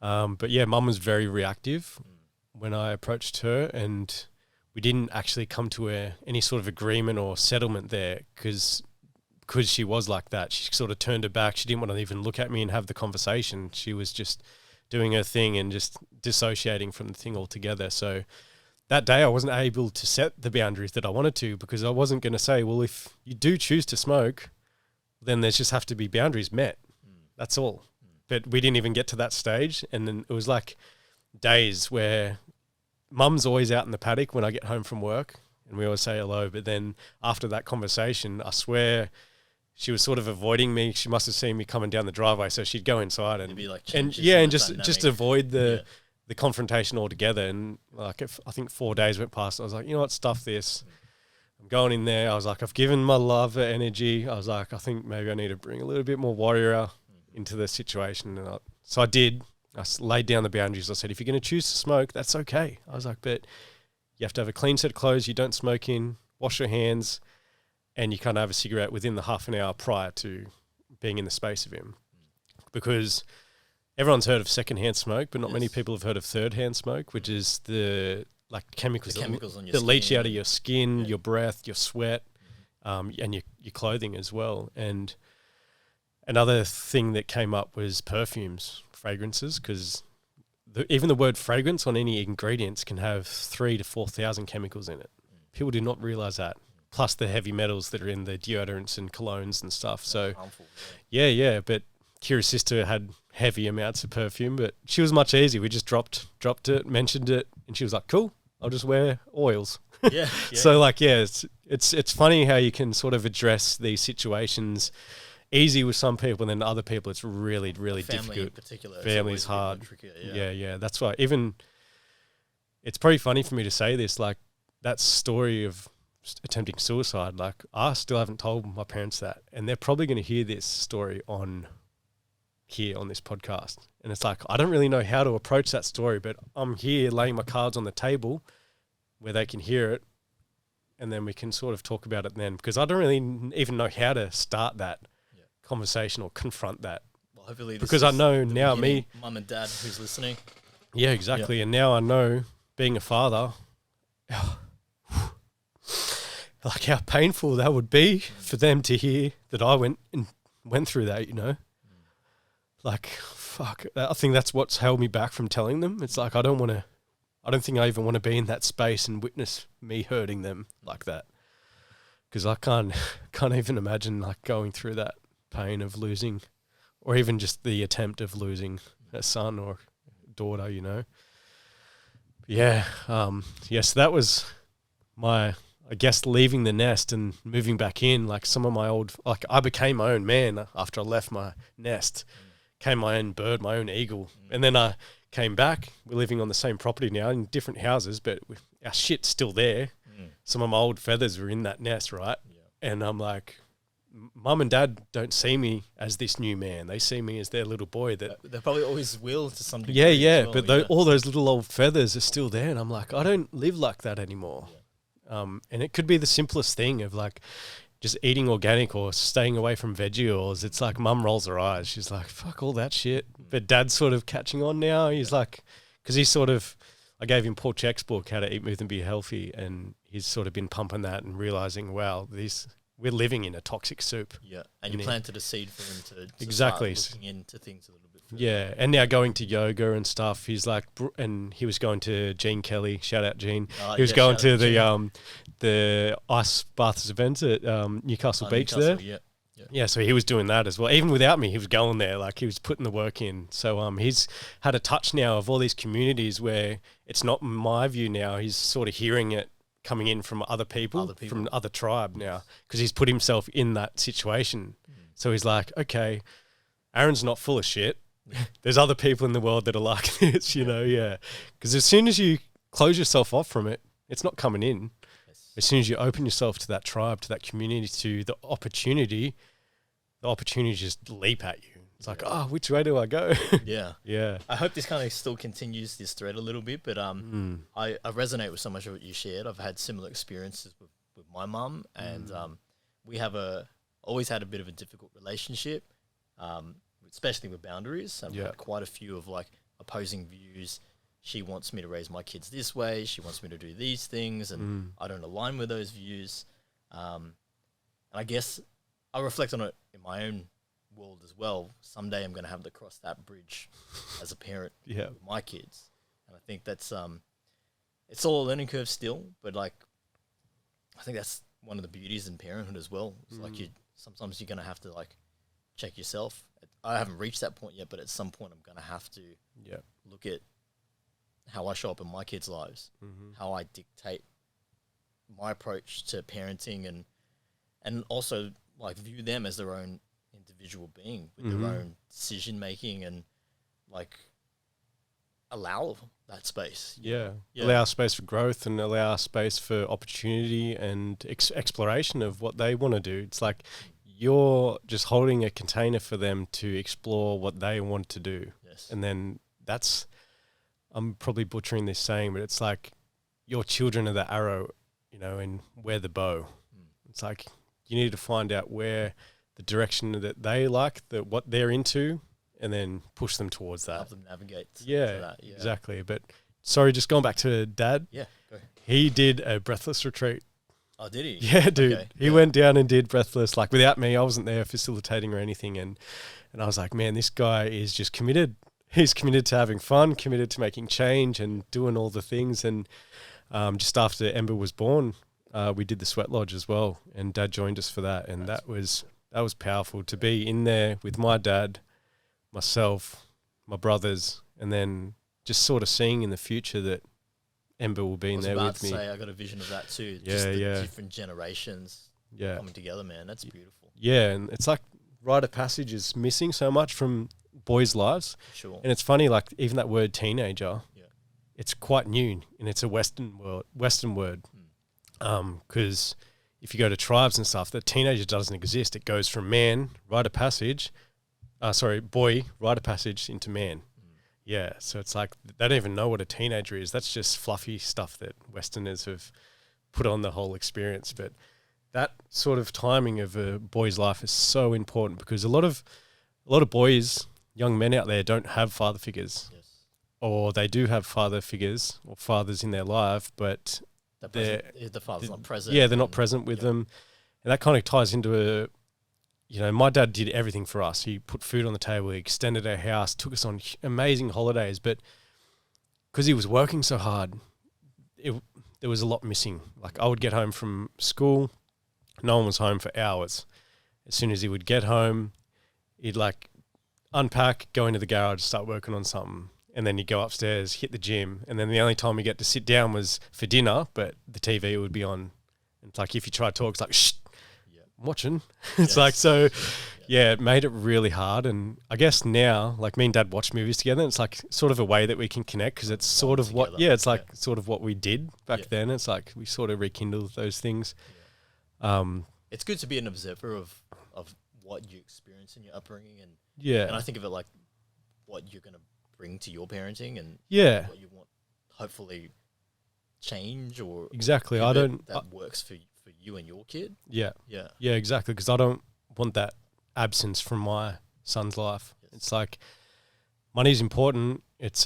So, but mum was very reactive when I approached her, and we didn't actually come to any sort of agreement or settlement there because she was like that. She sort of turned her back. She didn't want to even look at me and have the conversation. She was just doing her thing and just dissociating from the thing altogether. So that day I wasn't able to set the boundaries that I wanted to because I wasn't going to say, well, if you do choose to smoke, then there's just have to be boundaries met. That's all. But we didn't even get to that stage. And then it was like days where mum's always out in the paddock when I get home from work and we always say hello. But then after that conversation, I swear she was sort of avoiding me. She must have seen me coming down the driveway, so she'd go inside and be like just avoid the confrontation altogether. And like I think 4 days went past. I was like, you know what, stuff this. I'm going in there. I was like, I've given my love energy. I was like, I think maybe I need to bring a little bit more warrior into the situation. And so I did. I laid down the boundaries. I said, if you're going to choose to smoke, that's okay. I was like, but you have to have a clean set of clothes. You don't smoke in. Wash your hands. And you can't have a cigarette within the half an hour prior to being in the space of him. Because everyone's heard of secondhand smoke, but not many Yes. people have heard of third-hand smoke, which is the like chemicals, The chemicals on your that leach skin. out of your skin, Yeah. your breath, your sweat, and your clothing as well. And another thing that came up was perfumes, fragrances, because even the word fragrance on any ingredients can have 3,000 to 4,000 chemicals in it. People do not realize that. Plus the heavy metals that are in the deodorants and colognes and stuff. So Harmful, yeah. But Kira's sister had heavy amounts of perfume, but she was much easier. We just dropped it, mentioned it, and she was like, "Cool, I'll just wear oils." Yeah. So like, yeah, it's funny how you can sort of address these situations easy with some people, and then other people it's really family difficult. in particular. Family's it's always a hard. bit more trickier, Yeah. That's why even it's pretty funny for me to say this. Like that story of attempting suicide. Like I still haven't told my parents that, and they're probably going to hear this story on this podcast. And it's like I don't really know how to approach that story, but I'm here laying my cards on the table where they can hear it, and then we can sort of talk about it then, because I don't really even know how to start that conversation or confront that. Well, hopefully, because I know now mum and dad who's listening. Yeah, exactly. And now I know, being a father, like how painful that would be for them to hear that I went through that, you know? Like, fuck. I think that's what's held me back from telling them. It's like I don't think I even want to be in that space and witness me hurting them like that. Because I can't even imagine like going through that pain of losing, or even just the attempt of losing a son or daughter, you know. Yeah. So that was my, I guess, leaving the nest and moving back in. Like some of my I became my own man after I left my nest, became my own bird, my own eagle. And then I came back. We're living on the same property now in different houses, but our shit's still there. Some of my old feathers were in that nest, right? Yeah. And I'm like, Mum and Dad don't see me as this new man. They see me as their little boy. That they probably always will to some degree. Yeah. Well, but all those little old feathers are still there, and I'm like, I don't live like that anymore. Yeah. And it could be the simplest thing of like just eating organic or staying away from veggie oils. It's like Mum rolls her eyes. She's like, fuck all that shit. But Dad's sort of catching on now. He's like, because he's sort of, I gave him Paul Chek's book, How to Eat, Move and Be Healthy, and he's sort of been pumping that and realizing, wow, we're living in a toxic soup. Yeah, and you planted a seed for him to exactly start looking into things a little bit further. Yeah, and now going to yoga and stuff. He's like, and he was going to Gene Kelly. Shout out Gene. He was going to the ice baths event at Newcastle Beach there. Yeah, so he was doing that as well. Even without me, he was going there. Like he was putting the work in. So he's had a touch now of all these communities where it's not my view now. He's sort of hearing it coming in from other people. From other tribe now, because he's put himself in that situation. So he's like, okay, Aaron's not full of shit. There's other people in the world that are like this, you know, Because as soon as you close yourself off from it, it's not coming in. As soon as you open yourself to that tribe, to that community, to the opportunity just leap at you. It's like, which way do I go? Yeah. I hope this kind of still continues this thread a little bit, but I resonate with so much of what you shared. I've had similar experiences with my mum, and we have always had a bit of a difficult relationship, especially with boundaries. I've had quite a few of like opposing views. She wants me to raise my kids this way. She wants me to do these things, and I don't align with those views. And I guess I reflect on it in my own world as well. Someday I'm going to have to cross that bridge as a parent with my kids. And I think that's it's all a learning curve still, but like I think that's one of the beauties in parenthood as well. It's like sometimes you're going to have to like check yourself. I haven't reached that point yet, but at some point I'm going to have to look at how I show up in my kids' lives, how I dictate my approach to parenting, and also like view them as their own individual being with their own decision making, and like allow that space. Allow space for growth and allow space for opportunity and exploration of what they want to do. It's like you're just holding a container for them to explore what they want to do. And then I'm probably butchering this saying, but it's like your children are the arrow, you know, and we're the bow. It's like you need to find out where the direction that they like, what they're into, and then push them towards that. Help them navigate. Yeah, to that. Yeah, exactly. But sorry, just going back to Dad. Yeah, go. He did a breathless retreat. Oh, did he? Yeah, dude. Okay, He went down and did breathless, like without me. I wasn't there facilitating or anything, and I was like, man, this guy is just committed. He's committed to having fun, committed to making change and doing all the things. And just after Ember was born, we did the sweat lodge as well, and Dad joined us for that, and that was powerful to be in there with my dad, myself, my brothers, and then just sort of seeing in the future that Ember will be in there with me. I got a vision of that too. Yeah, just the yeah. different generations coming together, man. That's beautiful. Yeah, and it's like rite of passage is missing so much from boys' lives. Sure. And it's funny, like even that word teenager, Yeah. it's quite new, and it's a Western word. Because if you go to tribes and stuff, the teenager doesn't exist. It goes from man, rite of passage, boy, rite of passage into man. Yeah, so it's like they don't even know what a teenager is. That's just fluffy stuff that Westerners have put on the whole experience. But that sort of timing of a boy's life is so important, because a lot of boys, young men out there, don't have father figures, or they do have father figures or fathers in their life, but the father's not present. Yeah, they're not present with them, and that kind of ties into my dad did everything for us. He put food on the table, he extended our house, took us on amazing holidays, but because he was working so hard, there was a lot missing. Like I would get home from school, no one was home for hours. As soon as he would get home, he'd like unpack, go into the garage, start working on something, and then he'd go upstairs, hit the gym, and then the only time we get to sit down was for dinner, but the TV would be on. And it's like if you try to talk, it's like, shh, I'm watching. It's like, so yeah, it made it really hard. And I guess now, like me and Dad watch movies together, and it's like sort of a way that we can connect, because it's sort of sort of what we did back then. It's like we sort of rekindled those things. It's good to be an observer of what you experience in your upbringing, and I think of it like what you're going to bring to your parenting, and what you want, hopefully, change or exactly. That works for you and your kid. Yeah, exactly. Because I don't want that absence from my son's life. Yes. It's like money's important. It's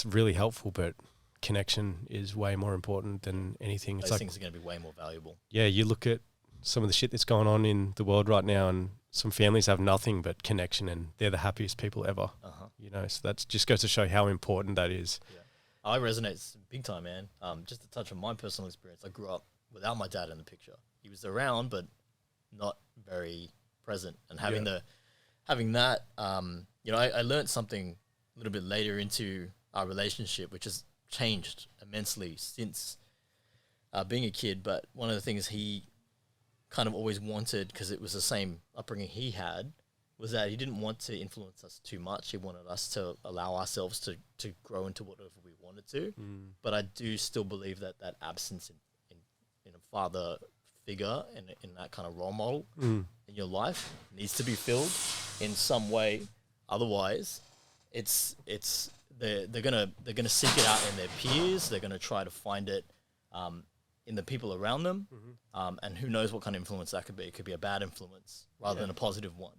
really helpful, but connection is way more important than anything. Those things are going to be way more valuable. Yeah, you look at some of the shit that's going on in the world right now, and some families have nothing but connection, and they're the happiest people ever. So that just goes to show how important that is. Yeah. I resonate big time, man. Just to touch on my personal experience, I grew up without my dad in the picture. He was around, but not very present. And having that, I learned something a little bit later into our relationship, which has changed immensely since being a kid. But one of the things he kind of always wanted, because it was the same upbringing he had, was that he didn't want to influence us too much. He wanted us to allow ourselves to grow into whatever we wanted to. But I do still believe that absence in a father figure and in that kind of role model in your life needs to be filled in some way. Otherwise, they're gonna seek it out in their peers. They're gonna try to find it in the people around them, and who knows what kind of influence that could be. It could be a bad influence rather than a positive one.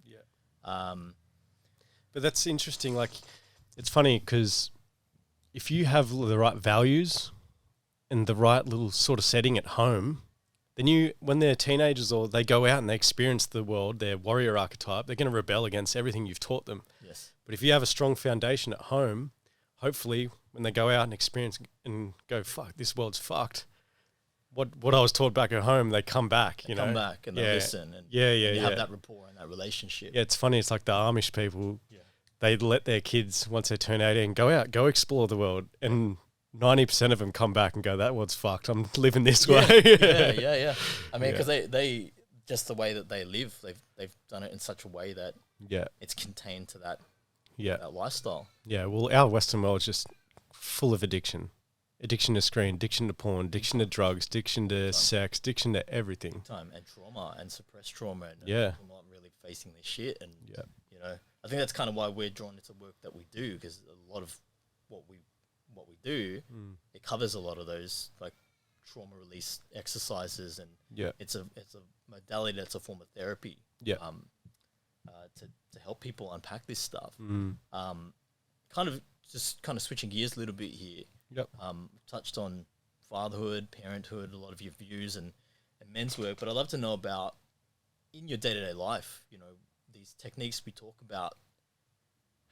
But that's interesting. Like, it's funny because if you have the right values and the right little sort of setting at home, then when they're teenagers or they go out and they experience the world, their warrior archetype, they're going to rebel against everything you've taught them. Yes. But if you have a strong foundation at home, hopefully when they go out and experience and go, fuck, this world's fucked, what I was taught back at home, they come back, you know. Come back and they listen. And you have that rapport and that relationship. Yeah, it's funny. It's like the Amish people. Yeah. They let their kids, once they turn 18, go out, go explore the world. And 90% of them come back and go, that world's fucked. I'm living this way. Yeah. I mean, because they just the way that they live, they've done it in such a way that it's contained to that lifestyle. Yeah, well, our Western world is just full of addiction. Addiction to screen, addiction to porn, addiction to drugs, addiction to sex, addiction to everything. And trauma and suppressed trauma. And people not really facing this shit. And, I think that's kind of why we're drawn into work that we do, because a lot of what we do, it covers a lot of those like trauma release exercises, and it's a modality that's a form of therapy. to help people unpack this stuff. Mm. Kind of switching gears a little bit here. Yep. Touched on fatherhood, parenthood, a lot of your views and men's work, but I'd love to know about in your day-to-day life, these techniques we talk about,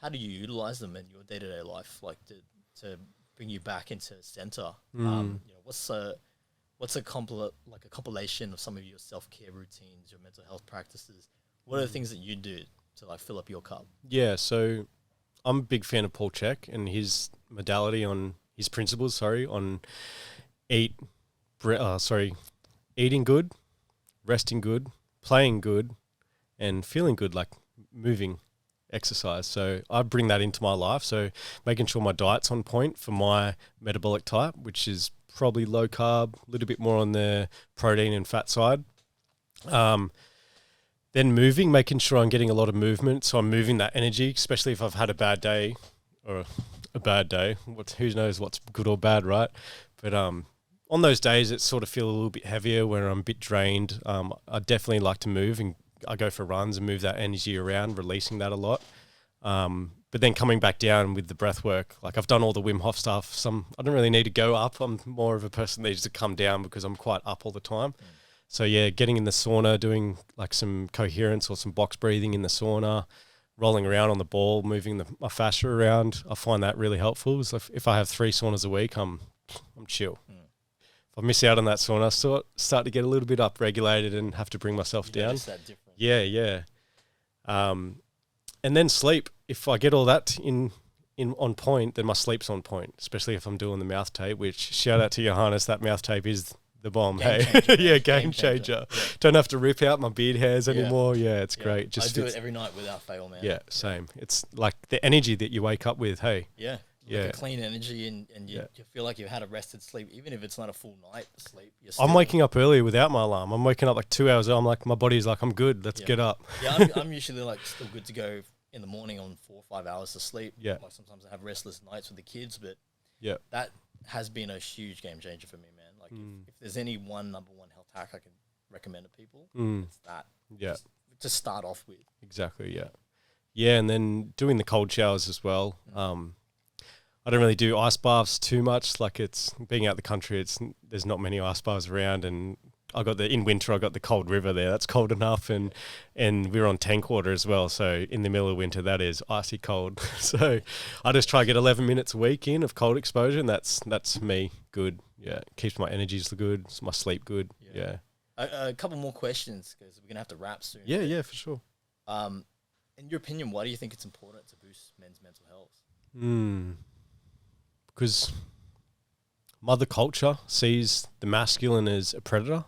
how do you utilize them in your day-to-day life, like to bring you back into center? What's a compilation of some of your self-care routines, your mental health practices? What are the things that you do to like fill up your cup? Yeah, so I'm a big fan of Paul Chek and his modality on his principles, on eating good, resting good, playing good, and feeling good, like moving, exercise. So I bring that into my life. So making sure my diet's on point for my metabolic type, which is probably low carb, a little bit more on the protein and fat side. Then moving, making sure I'm getting a lot of movement. So I'm moving that energy, especially if I've had a bad day or a bad day. Who knows what's good or bad, right? But on those days, it sort of feel a little bit heavier where I'm a bit drained. I definitely like to move, and I go for runs and move that energy around, releasing that a lot. But then coming back down with the breath work, like I've done all the Wim Hof stuff. I don't really need to go up. I'm more of a person that needs to come down because I'm quite up all the time. So yeah, getting in the sauna, doing like some coherence or some box breathing in the sauna, rolling around on the ball, moving my fascia around. I find that really helpful. So if I have 3 saunas a week, I'm chill. If I miss out on that sauna, I start to get a little bit upregulated and have to bring myself down. That difference. Yeah. And then sleep. If I get all that in on point, then my sleep's on point, especially if I'm doing the mouth tape, which shout out to Johannes, that mouth tape is the bomb. Game hey, changer. yeah, game changer. Yeah. Don't have to rip out my beard hairs anymore. Yeah, it's great. I do it every night without fail, man. Yeah, same. It's like the energy that you wake up with. Hey. Yeah. Like a clean energy, and you feel like you've had a rested sleep, even if it's not a full night sleep. I'm waking up early without my alarm. I'm waking up like 2 hours. I'm like, my body's like, I'm good. Let's get up. Yeah, I'm usually like still good to go in the morning on 4 or 5 hours of sleep. Yeah. Like sometimes I have restless nights with the kids, but that has been a huge game changer for me, man. Like if there's any number one health hack I can recommend to people, it's that. Yeah. Just start off with. Exactly. Yeah. Yeah. And then doing the cold showers as well. I don't really do ice baths too much. Like it's being out the country, there's not many ice baths around, and in winter I got the cold river there. That's cold enough, and we're on tank water as well. So in the middle of winter, that is icy cold. So I just try to get 11 minutes a week in of cold exposure, and that's me good. Yeah, keeps my energies good, my sleep good. Yeah. A couple more questions because we're gonna have to wrap soon. Yeah, for sure. In your opinion, why do you think it's important to boost men's mental health? Because mother culture sees the masculine as a predator.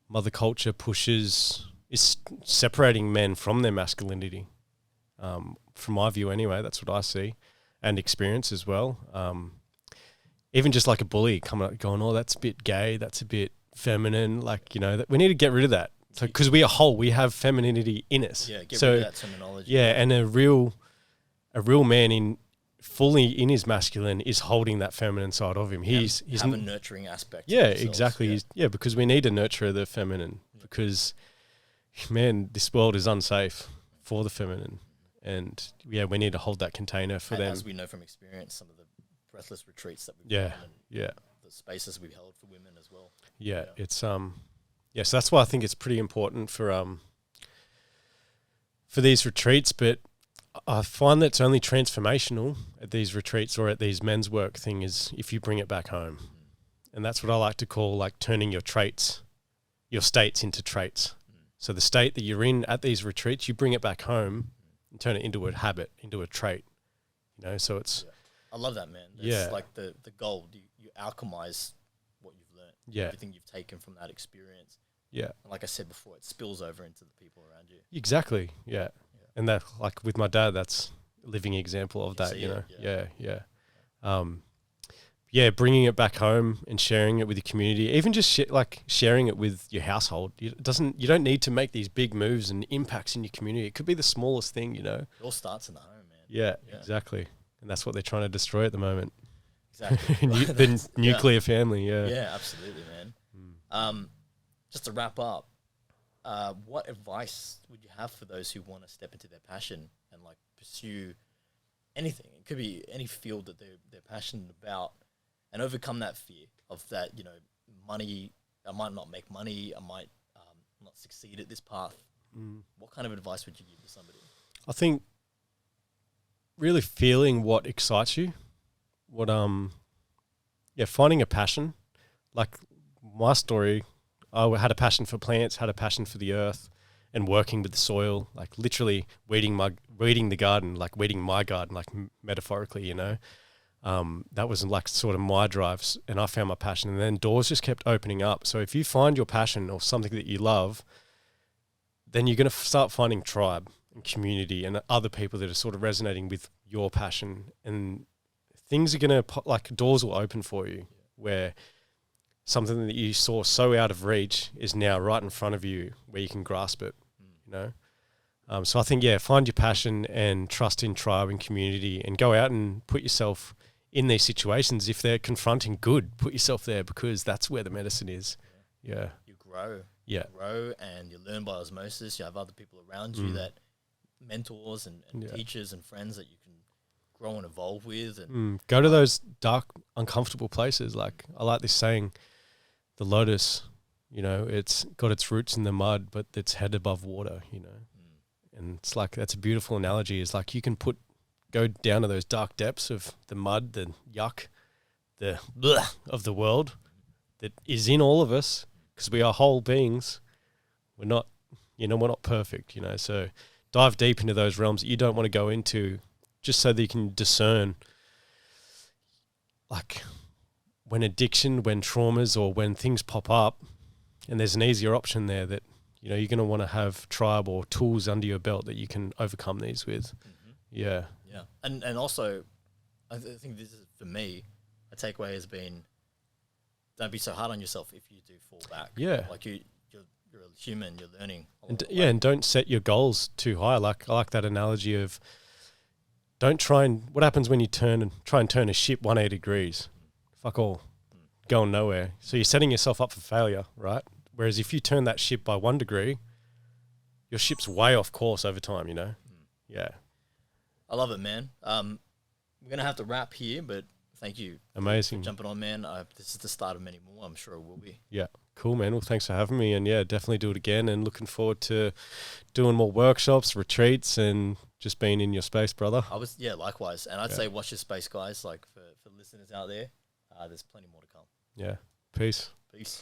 Mother culture is separating men from their masculinity. From my view anyway, that's what I see and experience as well. Even just like a bully coming up going, oh, that's a bit gay, that's a bit feminine. Like, we need to get rid of that. So, because we are whole, we have femininity in us. Yeah, get rid of that terminology. Yeah, and a real man fully in his masculine is holding that feminine side of him. He's have a nurturing aspect. Yeah, exactly. Yeah. Because we need to nurture the feminine because, man, this world is unsafe for the feminine, and we need to hold that container for them. As we know from experience, some of the breathless retreats that we've done, and the spaces we've held for women as well. Yeah, it's so that's why I think it's pretty important for these retreats, but I find that it's only transformational at these retreats or at these men's work thing is if you bring it back home. And that's what I like to call like turning your states into traits. So the state that you're in at these retreats, you bring it back home and turn it into a habit, into a trait. So it's... Yeah. I love that, man. It's like the gold. You alchemize what you've learned. Yeah. Everything you've taken from that experience. Yeah. And like I said before, it spills over into the people around you. Exactly, yeah. And that, like with my dad, that's a living example of that, Yeah, bringing it back home and sharing it with your community, even just sharing it with your household. You don't need to make these big moves and impacts in your community. It could be the smallest thing, It all starts in the home, man. Yeah, exactly. And that's what they're trying to destroy at the moment. Exactly. The nuclear family, yeah. Yeah, absolutely, man. Just to wrap up, what advice would you have for those who want to step into their passion and like pursue anything? It could be any field that they're passionate about, and overcome that fear of that, money. I might not make money. I might not succeed at this path. What kind of advice would you give to somebody? I think really feeling what excites you, finding a passion. Like my story, I had a passion for plants, had a passion for the earth, and working with the soil, like literally weeding the garden, like weeding my garden, like metaphorically, that was like sort of my drives, and I found my passion, and then doors just kept opening up. So if you find your passion or something that you love, then you're going to start finding tribe and community and other people that are sort of resonating with your passion, and things are going to, like doors will open for you where something that you saw so out of reach is now right in front of you where you can grasp it, So I think, find your passion and trust in tribe and community, and go out and put yourself in these situations. If they're confronting good, put yourself there, because that's where the medicine is. Yeah. You grow. Yeah. You grow and you learn by osmosis. You have other people around you that mentors and teachers and friends that you can grow and evolve with. And go to those dark, uncomfortable places. Like I like this saying, the lotus, it's got its roots in the mud, but its head above water, And it's like, that's a beautiful analogy. It's like you can go down to those dark depths of the mud, the yuck, the bleh of the world that is in all of us, because we are whole beings. We're not, we're not perfect, So dive deep into those realms that you don't want to go into, just so that you can discern, like when addiction, when traumas, or when things pop up, and there's an easier option there that, you're going to want to have tribe or tools under your belt that you can overcome these with. Yeah. Yeah. And also, I think this is, for me, a takeaway has been, don't be so hard on yourself if you do fall back. Yeah. Like you're a human, you're learning. And don't set your goals too high. Like I like that analogy of, don't what happens when you try and turn a ship 180 degrees? Fuck all. Going nowhere. So you're setting yourself up for failure, right? Whereas if you turn that ship by 1 degree, your ship's way off course over time, Yeah. I love it, man. We're going to have to wrap here, but thank you. Amazing. For jumping on, man. This is the start of many more. I'm sure it will be. Yeah. Cool, man. Well, thanks for having me. And definitely do it again, and looking forward to doing more workshops, retreats, and just being in your space, brother. Likewise. And I'd say watch your space, guys. Like for listeners out there, there's plenty more to come. Yeah. Peace. Peace.